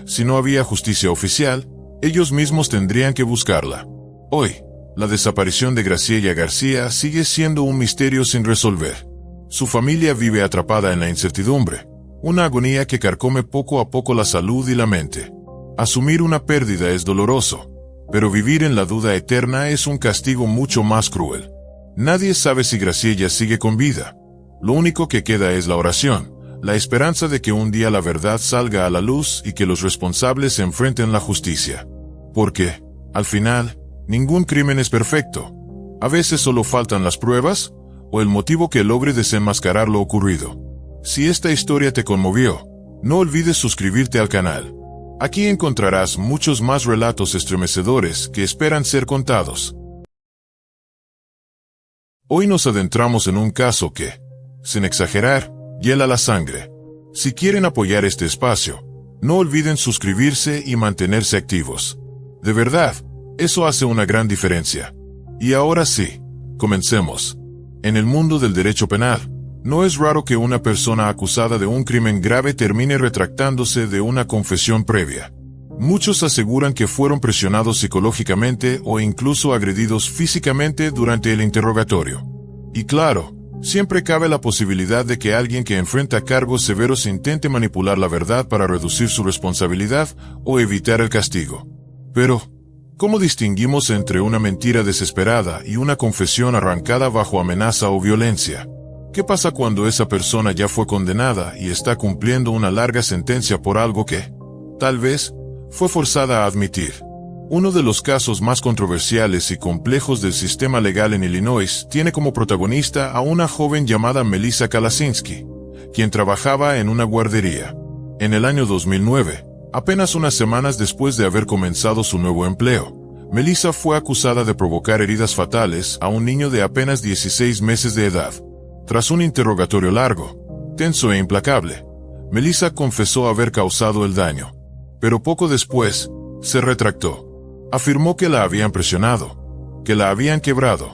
si no había justicia oficial, ellos mismos tendrían que buscarla. Hoy, la desaparición de Graciela García sigue siendo un misterio sin resolver. Su familia vive atrapada en la incertidumbre, una agonía que carcome poco a poco la salud y la mente. Asumir una pérdida es doloroso, pero vivir en la duda eterna es un castigo mucho más cruel. Nadie sabe si Graciela sigue con vida. Lo único que queda es la oración, la esperanza de que un día la verdad salga a la luz y que los responsables enfrenten la justicia. Porque, al final, ningún crimen es perfecto. A veces solo faltan las pruebas, o el motivo que logre desenmascarar lo ocurrido. Si esta historia te conmovió, no olvides suscribirte al canal. Aquí encontrarás muchos más relatos estremecedores que esperan ser contados. Hoy nos adentramos en un caso que, sin exagerar, hiela la sangre. Si quieren apoyar este espacio, no olviden suscribirse y mantenerse activos. De verdad, eso hace una gran diferencia. Y ahora sí, comencemos. En el mundo del derecho penal, no es raro que una persona acusada de un crimen grave termine retractándose de una confesión previa. Muchos aseguran que fueron presionados psicológicamente o incluso agredidos físicamente durante el interrogatorio. Y claro, siempre cabe la posibilidad de que alguien que enfrenta cargos severos intente manipular la verdad para reducir su responsabilidad o evitar el castigo. Pero, ¿cómo distinguimos entre una mentira desesperada y una confesión arrancada bajo amenaza o violencia? ¿Qué pasa cuando esa persona ya fue condenada y está cumpliendo una larga sentencia por algo que, tal vez, fue forzada a admitir? Uno de los casos más controversiales y complejos del sistema legal en Illinois tiene como protagonista a una joven llamada Melissa Kalasinski, quien trabajaba en una guardería. En el año 2009, apenas unas semanas después de haber comenzado su nuevo empleo, Melissa fue acusada de provocar heridas fatales a un niño de apenas 16 meses de edad. Tras un interrogatorio largo, tenso e implacable, Melissa confesó haber causado el daño. Pero poco después, se retractó. Afirmó que la habían presionado, que la habían quebrado.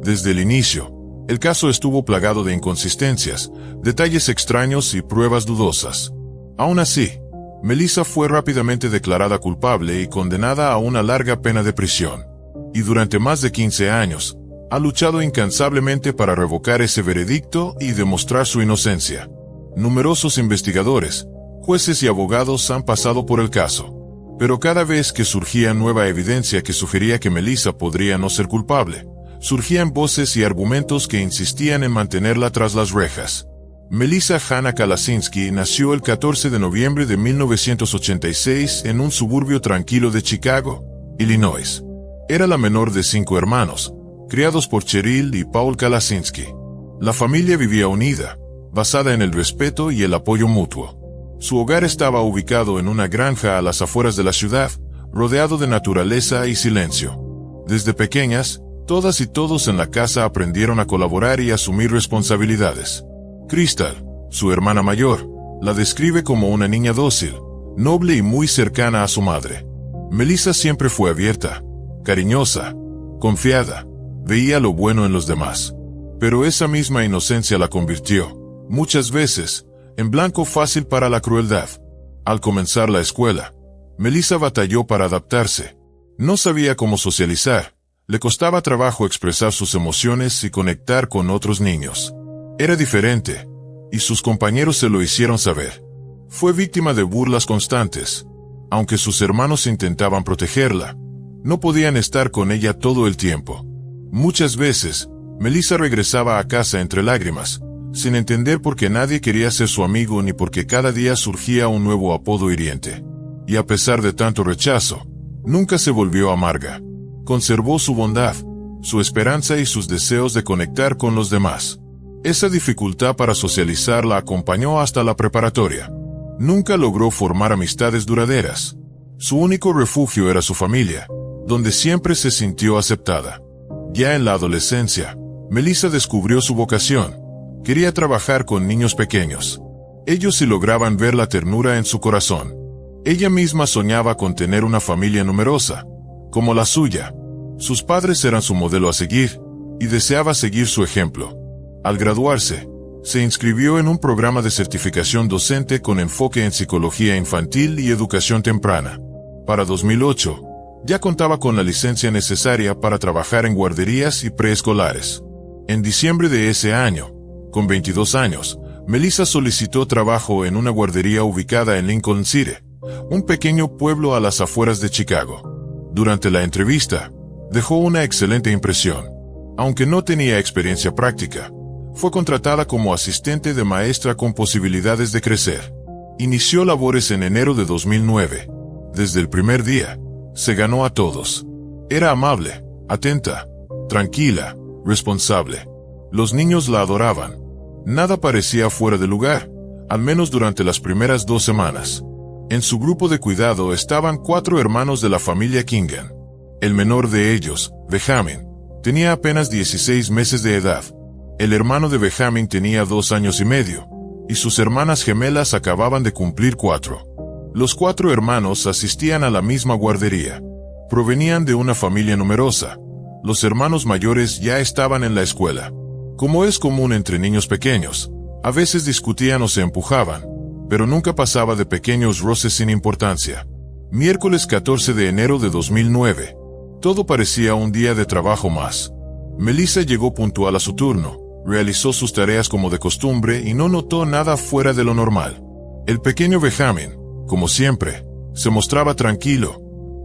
Desde el inicio, el caso estuvo plagado de inconsistencias, detalles extraños y pruebas dudosas. Aún así, Melissa fue rápidamente declarada culpable y condenada a una larga pena de prisión. Y durante más de 15 años, ha luchado incansablemente para revocar ese veredicto y demostrar su inocencia. Numerosos investigadores, jueces y abogados han pasado por el caso. Pero cada vez que surgía nueva evidencia que sugería que Melissa podría no ser culpable, surgían voces y argumentos que insistían en mantenerla tras las rejas. Melissa Hannah Kalasinski nació el 14 de noviembre de 1986 en un suburbio tranquilo de Chicago, Illinois. Era la menor de 5 hermanos, criados por Cheryl y Paul Kalasinski. La familia vivía unida, basada en el respeto y el apoyo mutuo. Su hogar estaba ubicado en una granja a las afueras de la ciudad, rodeado de naturaleza y silencio. Desde pequeñas, todas y todos en la casa aprendieron a colaborar y asumir responsabilidades. Crystal, su hermana mayor, la describe como una niña dócil, noble y muy cercana a su madre. Melissa siempre fue abierta, cariñosa, confiada, veía lo bueno en los demás. Pero esa misma inocencia la convirtió, muchas veces, en blanco fácil para la crueldad. Al comenzar la escuela, Melissa batalló para adaptarse. No sabía cómo socializar, le costaba trabajo expresar sus emociones y conectar con otros niños. Era diferente, y sus compañeros se lo hicieron saber. Fue víctima de burlas constantes. Aunque sus hermanos intentaban protegerla, no podían estar con ella todo el tiempo. Muchas veces, Melissa regresaba a casa entre lágrimas, sin entender por qué nadie quería ser su amigo ni por qué cada día surgía un nuevo apodo hiriente. Y a pesar de tanto rechazo, nunca se volvió amarga. Conservó su bondad, su esperanza y sus deseos de conectar con los demás. Esa dificultad para socializar la acompañó hasta la preparatoria. Nunca logró formar amistades duraderas. Su único refugio era su familia, donde siempre se sintió aceptada. Ya en la adolescencia, Melissa descubrió su vocación. Quería trabajar con niños pequeños. Ellos sí lograban ver la ternura en su corazón. Ella misma soñaba con tener una familia numerosa, como la suya. Sus padres eran su modelo a seguir, y deseaba seguir su ejemplo. Al graduarse, se inscribió en un programa de certificación docente con enfoque en psicología infantil y educación temprana. Para 2008, ya contaba con la licencia necesaria para trabajar en guarderías y preescolares. En diciembre de ese año, con 22 años, Melissa solicitó trabajo en una guardería ubicada en Lincoln City, un pequeño pueblo a las afueras de Chicago. Durante la entrevista, dejó una excelente impresión. Aunque no tenía experiencia práctica, fue contratada como asistente de maestra con posibilidades de crecer. Inició labores en enero de 2009. Desde el primer día, se ganó a todos. Era amable, atenta, tranquila, responsable. Los niños la adoraban. Nada parecía fuera de lugar, al menos durante las primeras 2 semanas. En su grupo de cuidado estaban 4 hermanos de la familia Kingan. El menor de ellos, Benjamin, tenía apenas 16 meses de edad. El hermano de Benjamin tenía 2 años y medio, y sus hermanas gemelas acababan de cumplir 4. Los 4 hermanos asistían a la misma guardería. Provenían de una familia numerosa. Los hermanos mayores ya estaban en la escuela. Como es común entre niños pequeños, a veces discutían o se empujaban, pero nunca pasaba de pequeños roces sin importancia. Miércoles 14 de enero de 2009. Todo parecía un día de trabajo más. Melissa llegó puntual a su turno, realizó sus tareas como de costumbre y no notó nada fuera de lo normal. El pequeño Benjamin, como siempre, se mostraba tranquilo,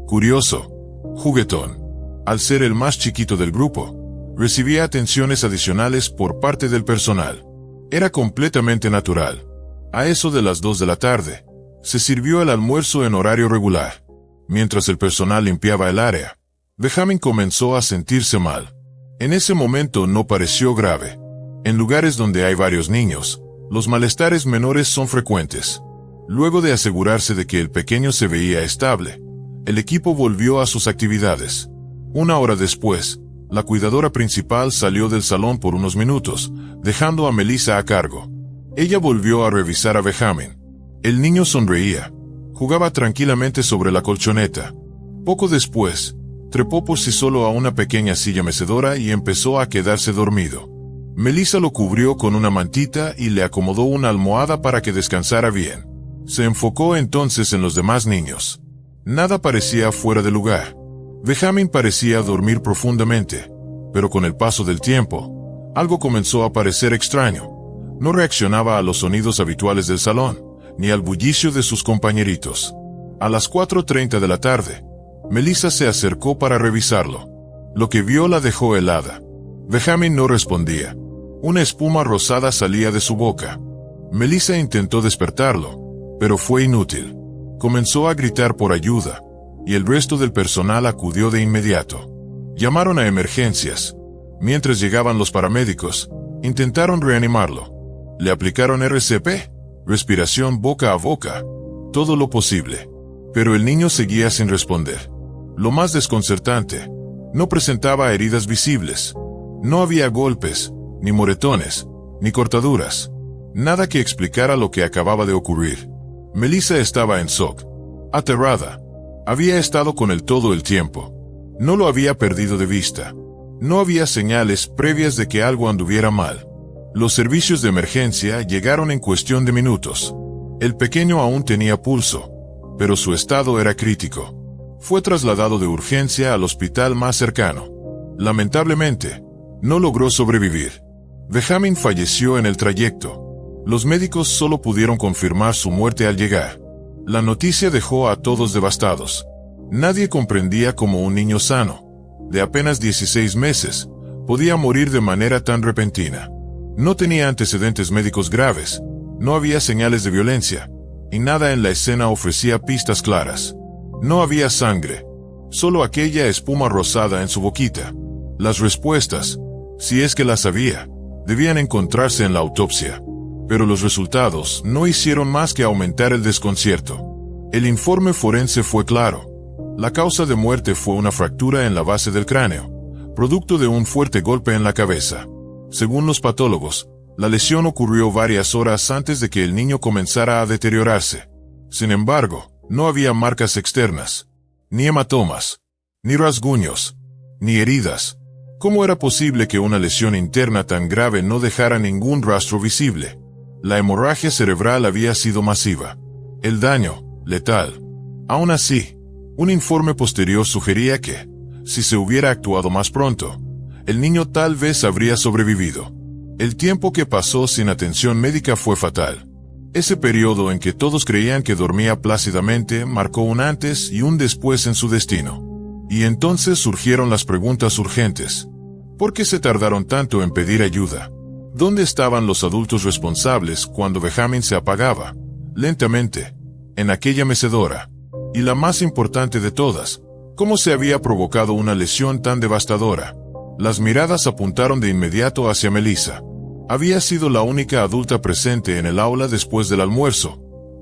curioso, juguetón. Al ser el más chiquito del grupo, recibía atenciones adicionales por parte del personal. Era completamente natural. A eso de las 2 de la tarde, se sirvió el almuerzo en horario regular. Mientras el personal limpiaba el área, Benjamin comenzó a sentirse mal. En ese momento no pareció grave. En lugares donde hay varios niños, los malestares menores son frecuentes. Luego de asegurarse de que el pequeño se veía estable, el equipo volvió a sus actividades. 1 hora después, la cuidadora principal salió del salón por unos minutos, dejando a Melissa a cargo. Ella volvió a revisar a Benjamin. El niño sonreía. Jugaba tranquilamente sobre la colchoneta. Poco después, trepó por sí solo a una pequeña silla mecedora y empezó a quedarse dormido. Melissa lo cubrió con una mantita y le acomodó una almohada para que descansara bien. Se enfocó entonces en los demás niños. Nada parecía fuera de lugar. Benjamin parecía dormir profundamente, pero con el paso del tiempo, algo comenzó a parecer extraño. No reaccionaba a los sonidos habituales del salón, ni al bullicio de sus compañeritos. A las 4:30 de la tarde, Melissa se acercó para revisarlo. Lo que vio la dejó helada. Benjamin no respondía. Una espuma rosada salía de su boca. Melissa intentó despertarlo, pero fue inútil. Comenzó a gritar por ayuda, y el resto del personal acudió de inmediato. Llamaron a emergencias. Mientras llegaban los paramédicos, intentaron reanimarlo. Le aplicaron RCP, respiración boca a boca, todo lo posible. Pero el niño seguía sin responder. Lo más desconcertante, no presentaba heridas visibles. No había golpes, ni moretones, ni cortaduras. Nada que explicara lo que acababa de ocurrir. Melissa estaba en shock, aterrada. Había estado con él todo el tiempo. No lo había perdido de vista. No había señales previas de que algo anduviera mal. Los servicios de emergencia llegaron en cuestión de minutos. El pequeño aún tenía pulso, pero su estado era crítico. Fue trasladado de urgencia al hospital más cercano. Lamentablemente, no logró sobrevivir. Benjamin falleció en el trayecto. Los médicos solo pudieron confirmar su muerte al llegar. La noticia dejó a todos devastados. Nadie comprendía cómo un niño sano, de apenas 16 meses, podía morir de manera tan repentina. No tenía antecedentes médicos graves, no había señales de violencia, y nada en la escena ofrecía pistas claras. No había sangre, solo aquella espuma rosada en su boquita. Las respuestas, si es que las había, debían encontrarse en la autopsia. Pero los resultados no hicieron más que aumentar el desconcierto. El informe forense fue claro. La causa de muerte fue una fractura en la base del cráneo, producto de un fuerte golpe en la cabeza. Según los patólogos, la lesión ocurrió varias horas antes de que el niño comenzara a deteriorarse. Sin embargo, no había marcas externas, ni hematomas, ni rasguños, ni heridas. ¿Cómo era posible que una lesión interna tan grave no dejara ningún rastro visible? La hemorragia cerebral había sido masiva. El daño, letal. Aún así, un informe posterior sugería que, si se hubiera actuado más pronto, el niño tal vez habría sobrevivido. El tiempo que pasó sin atención médica fue fatal. Ese periodo en que todos creían que dormía plácidamente marcó un antes y un después en su destino. Y entonces surgieron las preguntas urgentes. ¿Por qué se tardaron tanto en pedir ayuda? ¿Dónde estaban los adultos responsables cuando Benjamin se apagaba, lentamente, en aquella mecedora? Y la más importante de todas, ¿cómo se había provocado una lesión tan devastadora? Las miradas apuntaron de inmediato hacia Melissa. Había sido la única adulta presente en el aula después del almuerzo,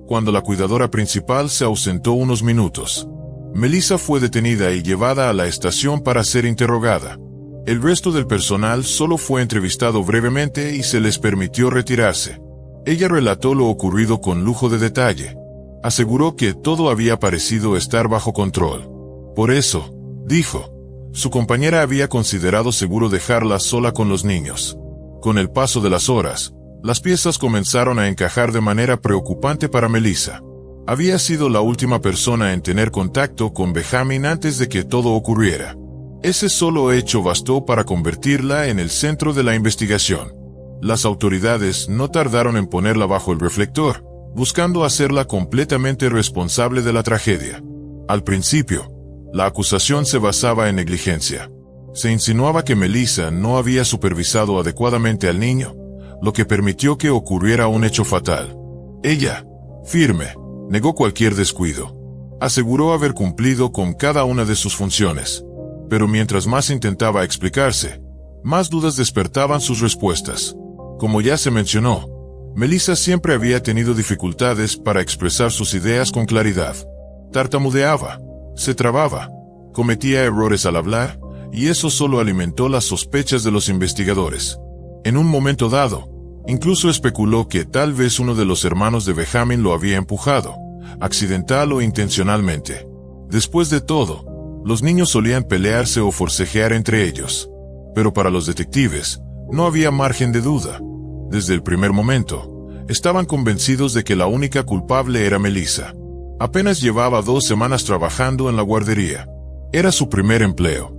cuando la cuidadora principal se ausentó unos minutos. Melissa fue detenida y llevada a la estación para ser interrogada. El resto del personal solo fue entrevistado brevemente y se les permitió retirarse. Ella relató lo ocurrido con lujo de detalle. Aseguró que todo había parecido estar bajo control. Por eso, dijo, su compañera había considerado seguro dejarla sola con los niños. Con el paso de las horas, las piezas comenzaron a encajar de manera preocupante para Melissa. Había sido la última persona en tener contacto con Benjamin antes de que todo ocurriera. Ese solo hecho bastó para convertirla en el centro de la investigación. Las autoridades no tardaron en ponerla bajo el reflector, buscando hacerla completamente responsable de la tragedia. Al principio, la acusación se basaba en negligencia. Se insinuaba que Melissa no había supervisado adecuadamente al niño, lo que permitió que ocurriera un hecho fatal. Ella, firme, negó cualquier descuido. Aseguró haber cumplido con cada una de sus funciones. Pero mientras más intentaba explicarse, más dudas despertaban sus respuestas. Como ya se mencionó, Melissa siempre había tenido dificultades para expresar sus ideas con claridad. Tartamudeaba, se trababa, cometía errores al hablar, y eso solo alimentó las sospechas de los investigadores. En un momento dado, incluso especuló que tal vez uno de los hermanos de Benjamin lo había empujado, accidental o intencionalmente. Después de todo, los niños solían pelearse o forcejear entre ellos. Pero para los detectives, no había margen de duda. Desde el primer momento, estaban convencidos de que la única culpable era Melissa. Apenas llevaba 2 semanas trabajando en la guardería. Era su primer empleo.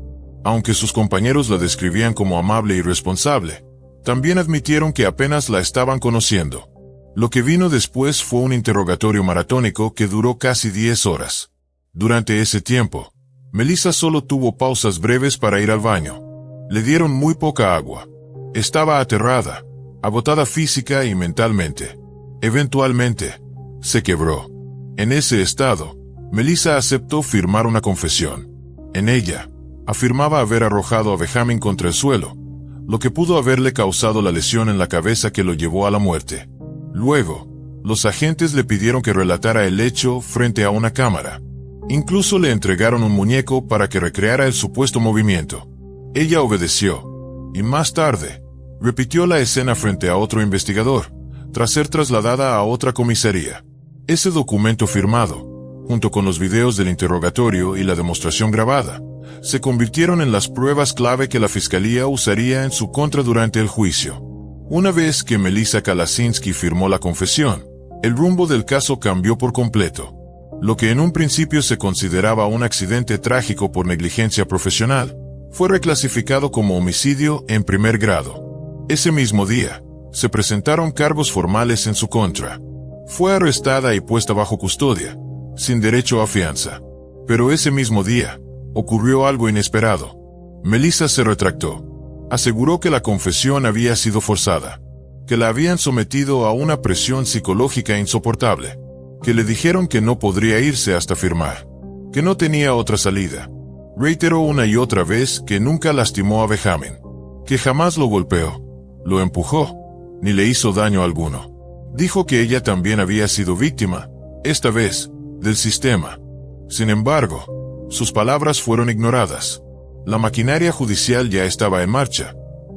Aunque sus compañeros la describían como amable y responsable, también admitieron que apenas la estaban conociendo. Lo que vino después fue un interrogatorio maratónico que duró casi 10 horas. Durante ese tiempo, Melissa solo tuvo pausas breves para ir al baño. Le dieron muy poca agua. Estaba aterrada, agotada física y mentalmente. Eventualmente, se quebró. En ese estado, Melissa aceptó firmar una confesión. En ella, afirmaba haber arrojado a Benjamin contra el suelo, lo que pudo haberle causado la lesión en la cabeza que lo llevó a la muerte. Luego, los agentes le pidieron que relatara el hecho frente a una cámara. Incluso le entregaron un muñeco para que recreara el supuesto movimiento. Ella obedeció, y más tarde, repitió la escena frente a otro investigador, tras ser trasladada a otra comisaría. Ese documento firmado, junto con los videos del interrogatorio y la demostración grabada, se convirtieron en las pruebas clave que la fiscalía usaría en su contra durante el juicio. Una vez que Melissa Kalasinski firmó la confesión, el rumbo del caso cambió por completo. Lo que en un principio se consideraba un accidente trágico por negligencia profesional, fue reclasificado como homicidio en primer grado. Ese mismo día, se presentaron cargos formales en su contra. Fue arrestada y puesta bajo custodia, sin derecho a fianza. Pero ese mismo día, ocurrió algo inesperado. Melissa se retractó. Aseguró que la confesión había sido forzada, que la habían sometido a una presión psicológica insoportable, que le dijeron que no podría irse hasta firmar, que no tenía otra salida. Reiteró una y otra vez que nunca lastimó a Benjamin, que jamás lo golpeó, lo empujó, ni le hizo daño alguno. Dijo que ella también había sido víctima, esta vez, del sistema. Sin embargo, sus palabras fueron ignoradas. La maquinaria judicial ya estaba en marcha,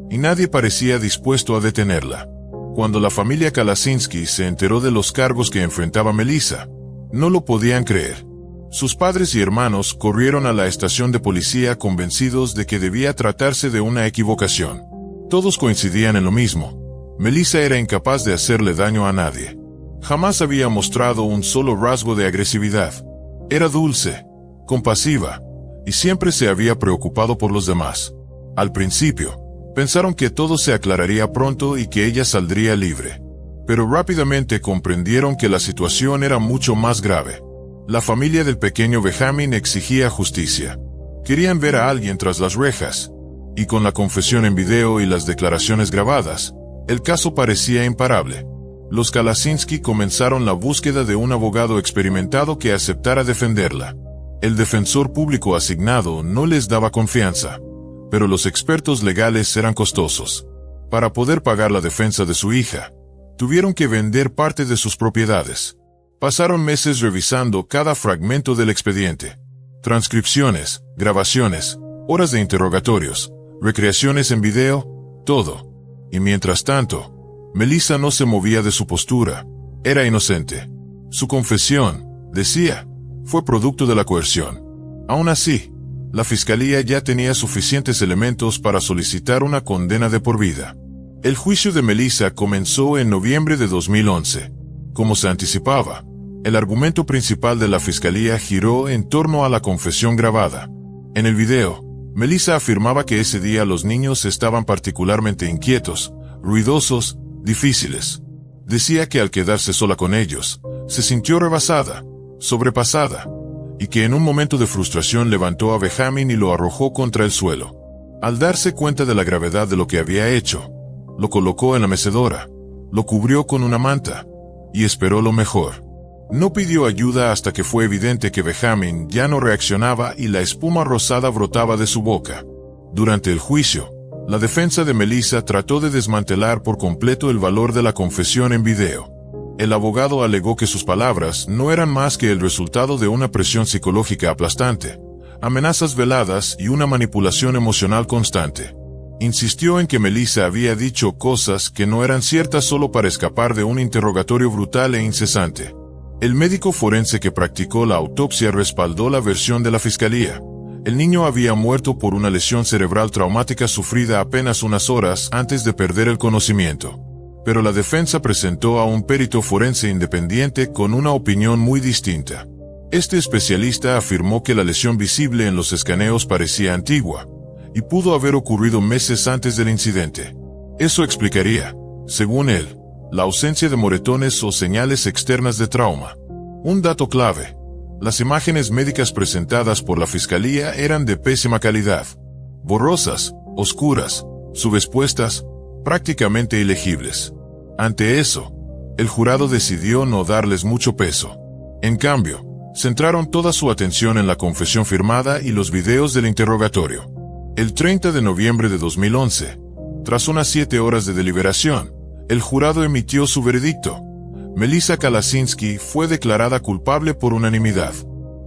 y nadie parecía dispuesto a detenerla. Cuando la familia Kalasinski se enteró de los cargos que enfrentaba Melissa, no lo podían creer. Sus padres y hermanos corrieron a la estación de policía convencidos de que debía tratarse de una equivocación. Todos coincidían en lo mismo. Melissa era incapaz de hacerle daño a nadie. Jamás había mostrado un solo rasgo de agresividad. Era dulce, compasiva, y siempre se había preocupado por los demás. Al principio, pensaron que todo se aclararía pronto y que ella saldría libre. pero rápidamente comprendieron que la situación era mucho más grave. La familia del pequeño Benjamin exigía justicia. Querían ver a alguien tras las rejas, y con la confesión en video y las declaraciones grabadas, el caso parecía imparable. Los Kalasinski comenzaron la búsqueda de un abogado experimentado que aceptara defenderla. El defensor público asignado no les daba confianza, pero los expertos legales eran costosos. Para poder pagar la defensa de su hija, tuvieron que vender parte de sus propiedades. Pasaron meses revisando cada fragmento del expediente. Transcripciones, grabaciones, horas de interrogatorios, recreaciones en video, todo. Y mientras tanto, Melissa no se movía de su postura. Era inocente. Su confesión, decía, fue producto de la coerción. Aún así, la fiscalía ya tenía suficientes elementos para solicitar una condena de por vida. El juicio de Melissa comenzó en noviembre de 2011. Como se anticipaba, el argumento principal de la fiscalía giró en torno a la confesión grabada. En el video, Melissa afirmaba que ese día los niños estaban particularmente inquietos, ruidosos, difíciles. Decía que al quedarse sola con ellos, se sintió rebasada, sobrepasada, y que en un momento de frustración levantó a Benjamin y lo arrojó contra el suelo. Al darse cuenta de la gravedad de lo que había hecho, lo colocó en la mecedora, lo cubrió con una manta, y esperó lo mejor. No pidió ayuda hasta que fue evidente que Benjamin ya no reaccionaba y la espuma rosada brotaba de su boca. Durante el juicio, la defensa de Melissa trató de desmantelar por completo el valor de la confesión en video. El abogado alegó que sus palabras no eran más que el resultado de una presión psicológica aplastante, amenazas veladas y una manipulación emocional constante. Insistió en que Melissa había dicho cosas que no eran ciertas solo para escapar de un interrogatorio brutal e incesante. El médico forense que practicó la autopsia respaldó la versión de la fiscalía. El niño había muerto por una lesión cerebral traumática sufrida apenas unas horas antes de perder el conocimiento. Pero la defensa presentó a un perito forense independiente con una opinión muy distinta. Este especialista afirmó que la lesión visible en los escaneos parecía antigua, y pudo haber ocurrido meses antes del incidente. Eso explicaría, según él, la ausencia de moretones o señales externas de trauma. Un dato clave: las imágenes médicas presentadas por la fiscalía eran de pésima calidad. Borrosas, oscuras, subexpuestas, prácticamente ilegibles. Ante eso, el jurado decidió no darles mucho peso. En cambio, centraron toda su atención en la confesión firmada y los videos del interrogatorio. El 30 de noviembre de 2011, tras unas 7 horas de deliberación, el jurado emitió su veredicto. Melissa Kalasinski fue declarada culpable por unanimidad.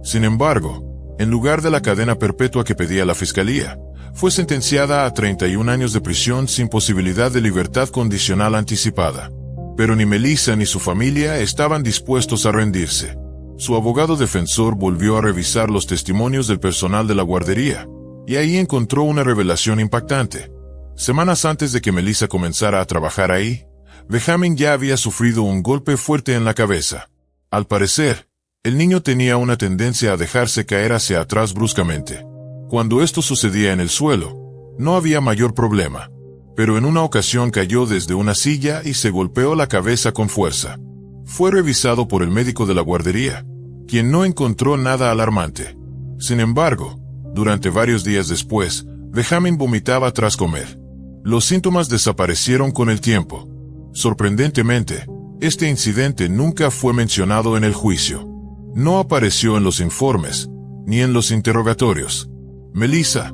Sin embargo, en lugar de la cadena perpetua que pedía la fiscalía, fue sentenciada a 31 años de prisión sin posibilidad de libertad condicional anticipada. Pero ni Melissa ni su familia estaban dispuestos a rendirse. Su abogado defensor volvió a revisar los testimonios del personal de la guardería, y ahí encontró una revelación impactante. Semanas antes de que Melissa comenzara a trabajar ahí, Benjamin ya había sufrido un golpe fuerte en la cabeza. Al parecer, el niño tenía una tendencia a dejarse caer hacia atrás bruscamente. Cuando esto sucedía en el suelo, no había mayor problema, pero en una ocasión cayó desde una silla y se golpeó la cabeza con fuerza. Fue revisado por el médico de la guardería, quien no encontró nada alarmante. Sin embargo, durante varios días después, Benjamin vomitaba tras comer. Los síntomas desaparecieron con el tiempo. Sorprendentemente, este incidente nunca fue mencionado en el juicio. No apareció en los informes, ni en los interrogatorios. Melissa,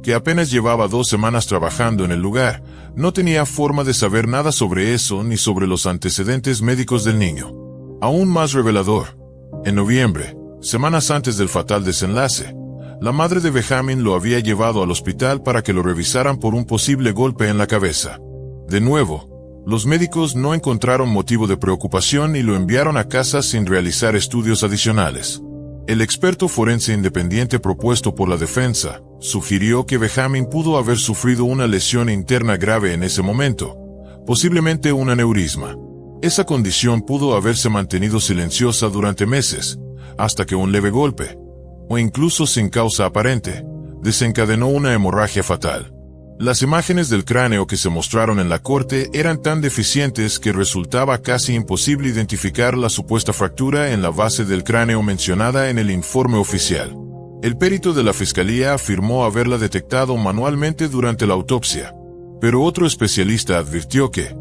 que apenas llevaba 2 semanas trabajando en el lugar, no tenía forma de saber nada sobre eso ni sobre los antecedentes médicos del niño. Aún más revelador, en noviembre, semanas antes del fatal desenlace, la madre de Benjamin lo había llevado al hospital para que lo revisaran por un posible golpe en la cabeza. De nuevo, los médicos no encontraron motivo de preocupación y lo enviaron a casa sin realizar estudios adicionales. El experto forense independiente propuesto por la defensa sugirió que Benjamin pudo haber sufrido una lesión interna grave en ese momento, posiblemente un aneurisma. Esa condición pudo haberse mantenido silenciosa durante meses, hasta que un leve golpe, o incluso sin causa aparente, desencadenó una hemorragia fatal. Las imágenes del cráneo que se mostraron en la corte eran tan deficientes que resultaba casi imposible identificar la supuesta fractura en la base del cráneo mencionada en el informe oficial. El perito de la fiscalía afirmó haberla detectado manualmente durante la autopsia, pero otro especialista advirtió que,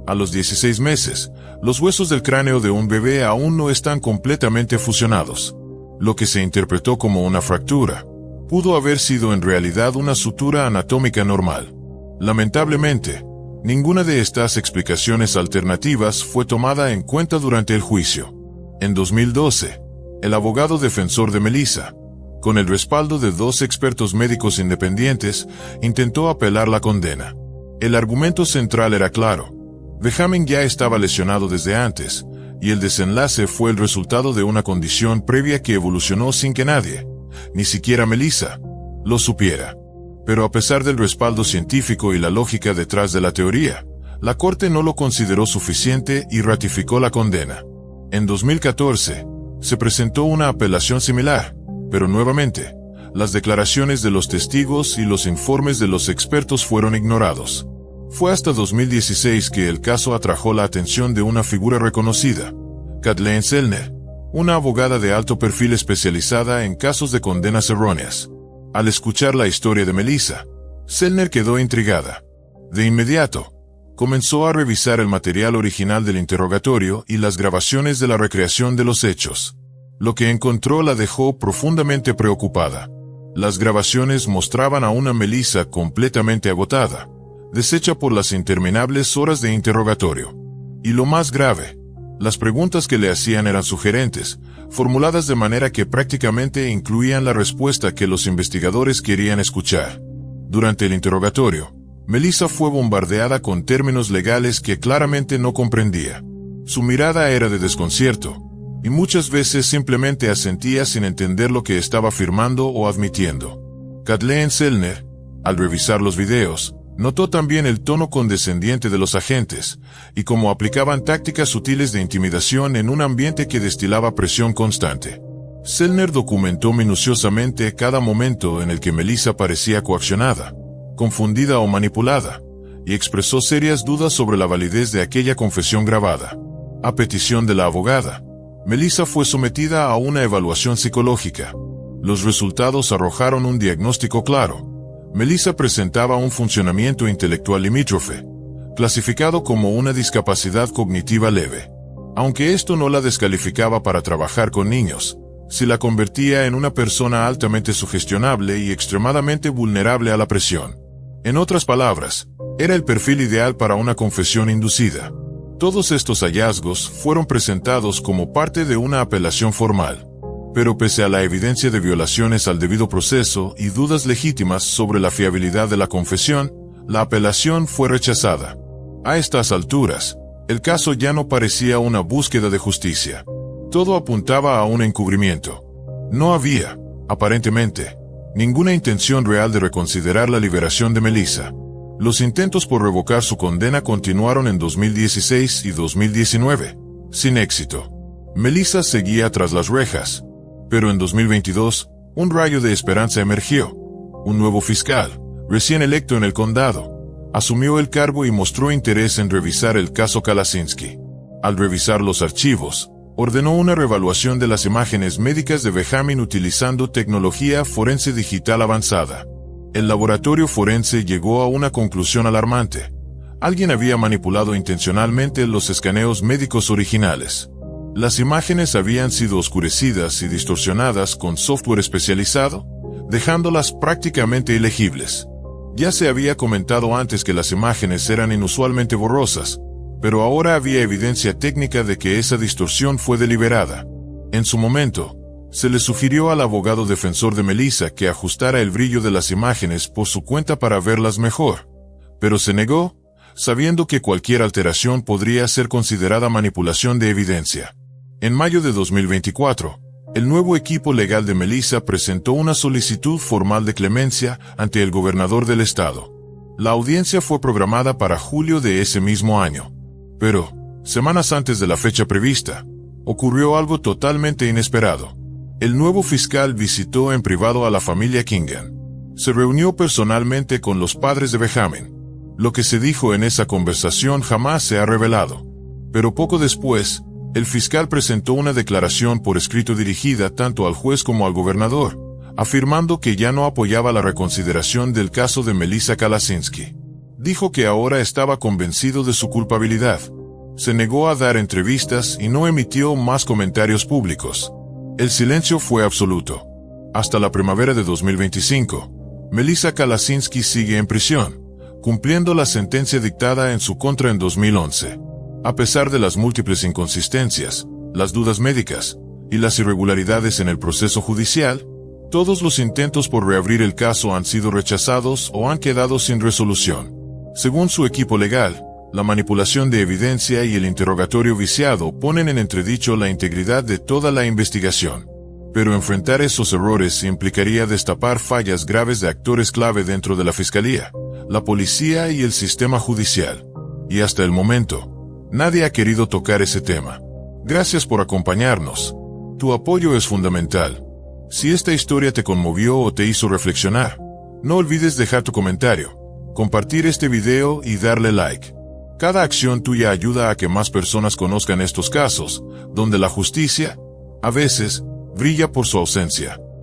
a los 16 meses, los huesos del cráneo de un bebé aún no están completamente fusionados. Lo que se interpretó como una fractura pudo haber sido en realidad una sutura anatómica normal. Lamentablemente, ninguna de estas explicaciones alternativas fue tomada en cuenta durante el juicio. En 2012, el abogado defensor de Melissa, con el respaldo de 2 expertos médicos independientes, intentó apelar la condena. El argumento central era claro: Benjamin ya estaba lesionado desde antes, y el desenlace fue el resultado de una condición previa que evolucionó sin que nadie, ni siquiera Melissa, lo supiera. Pero a pesar del respaldo científico y la lógica detrás de la teoría, la Corte no lo consideró suficiente y ratificó la condena. En 2014, se presentó una apelación similar, pero nuevamente, las declaraciones de los testigos y los informes de los expertos fueron ignorados. Fue hasta 2016 que el caso atrajo la atención de una figura reconocida, Kathleen Zellner, una abogada de alto perfil especializada en casos de condenas erróneas. Al escuchar la historia de Melissa, Zellner quedó intrigada. De inmediato, comenzó a revisar el material original del interrogatorio y las grabaciones de la recreación de los hechos. Lo que encontró la dejó profundamente preocupada. Las grabaciones mostraban a una Melissa completamente agotada, deshecha por las interminables horas de interrogatorio. Y lo más grave, las preguntas que le hacían eran sugerentes, formuladas de manera que prácticamente incluían la respuesta que los investigadores querían escuchar. Durante el interrogatorio, Melissa fue bombardeada con términos legales que claramente no comprendía. Su mirada era de desconcierto, y muchas veces simplemente asentía sin entender lo que estaba afirmando o admitiendo. Kathleen Zellner, al revisar los videos, notó también el tono condescendiente de los agentes, y cómo aplicaban tácticas sutiles de intimidación en un ambiente que destilaba presión constante. Zellner documentó minuciosamente cada momento en el que Melissa parecía coaccionada, confundida o manipulada, y expresó serias dudas sobre la validez de aquella confesión grabada. A petición de la abogada, Melissa fue sometida a una evaluación psicológica. Los resultados arrojaron un diagnóstico claro. Melissa presentaba un funcionamiento intelectual limítrofe, clasificado como una discapacidad cognitiva leve. Aunque esto no la descalificaba para trabajar con niños, sí la convertía en una persona altamente sugestionable y extremadamente vulnerable a la presión. En otras palabras, era el perfil ideal para una confesión inducida. Todos estos hallazgos fueron presentados como parte de una apelación formal. Pero pese a la evidencia de violaciones al debido proceso y dudas legítimas sobre la fiabilidad de la confesión, la apelación fue rechazada. A estas alturas, el caso ya no parecía una búsqueda de justicia. Todo apuntaba a un encubrimiento. No había, aparentemente, ninguna intención real de reconsiderar la liberación de Melissa. Los intentos por revocar su condena continuaron en 2016 y 2019, sin éxito. Melissa seguía tras las rejas. Pero en 2022, un rayo de esperanza emergió. Un nuevo fiscal, recién electo en el condado, asumió el cargo y mostró interés en revisar el caso Kalasinski. Al revisar los archivos, ordenó una reevaluación de las imágenes médicas de Benjamin utilizando tecnología forense digital avanzada. El laboratorio forense llegó a una conclusión alarmante. Alguien había manipulado intencionalmente los escaneos médicos originales. Las imágenes habían sido oscurecidas y distorsionadas con software especializado, dejándolas prácticamente ilegibles. Ya se había comentado antes que las imágenes eran inusualmente borrosas, pero ahora había evidencia técnica de que esa distorsión fue deliberada. En su momento, se le sugirió al abogado defensor de Melissa que ajustara el brillo de las imágenes por su cuenta para verlas mejor, pero se negó, sabiendo que cualquier alteración podría ser considerada manipulación de evidencia. En mayo de 2024, el nuevo equipo legal de Melissa presentó una solicitud formal de clemencia ante el gobernador del estado. La audiencia fue programada para julio de ese mismo año. Pero, semanas antes de la fecha prevista, ocurrió algo totalmente inesperado. El nuevo fiscal visitó en privado a la familia Kingan. Se reunió personalmente con los padres de Benjamin. Lo que se dijo en esa conversación jamás se ha revelado. Pero poco después, el fiscal presentó una declaración por escrito dirigida tanto al juez como al gobernador, afirmando que ya no apoyaba la reconsideración del caso de Melissa Kalasinski. Dijo que ahora estaba convencido de su culpabilidad. Se negó a dar entrevistas y no emitió más comentarios públicos. El silencio fue absoluto. Hasta la primavera de 2025, Melissa Kalasinski sigue en prisión, cumpliendo la sentencia dictada en su contra en 2011. A pesar de las múltiples inconsistencias, las dudas médicas y las irregularidades en el proceso judicial, todos los intentos por reabrir el caso han sido rechazados o han quedado sin resolución. Según su equipo legal, la manipulación de evidencia y el interrogatorio viciado ponen en entredicho la integridad de toda la investigación. Pero enfrentar esos errores implicaría destapar fallas graves de actores clave dentro de la Fiscalía, la policía y el sistema judicial. Y hasta el momento, nadie ha querido tocar ese tema. Gracias por acompañarnos. Tu apoyo es fundamental. Si esta historia te conmovió o te hizo reflexionar, no olvides dejar tu comentario, compartir este video y darle like. Cada acción tuya ayuda a que más personas conozcan estos casos, donde la justicia, a veces, brilla por su ausencia.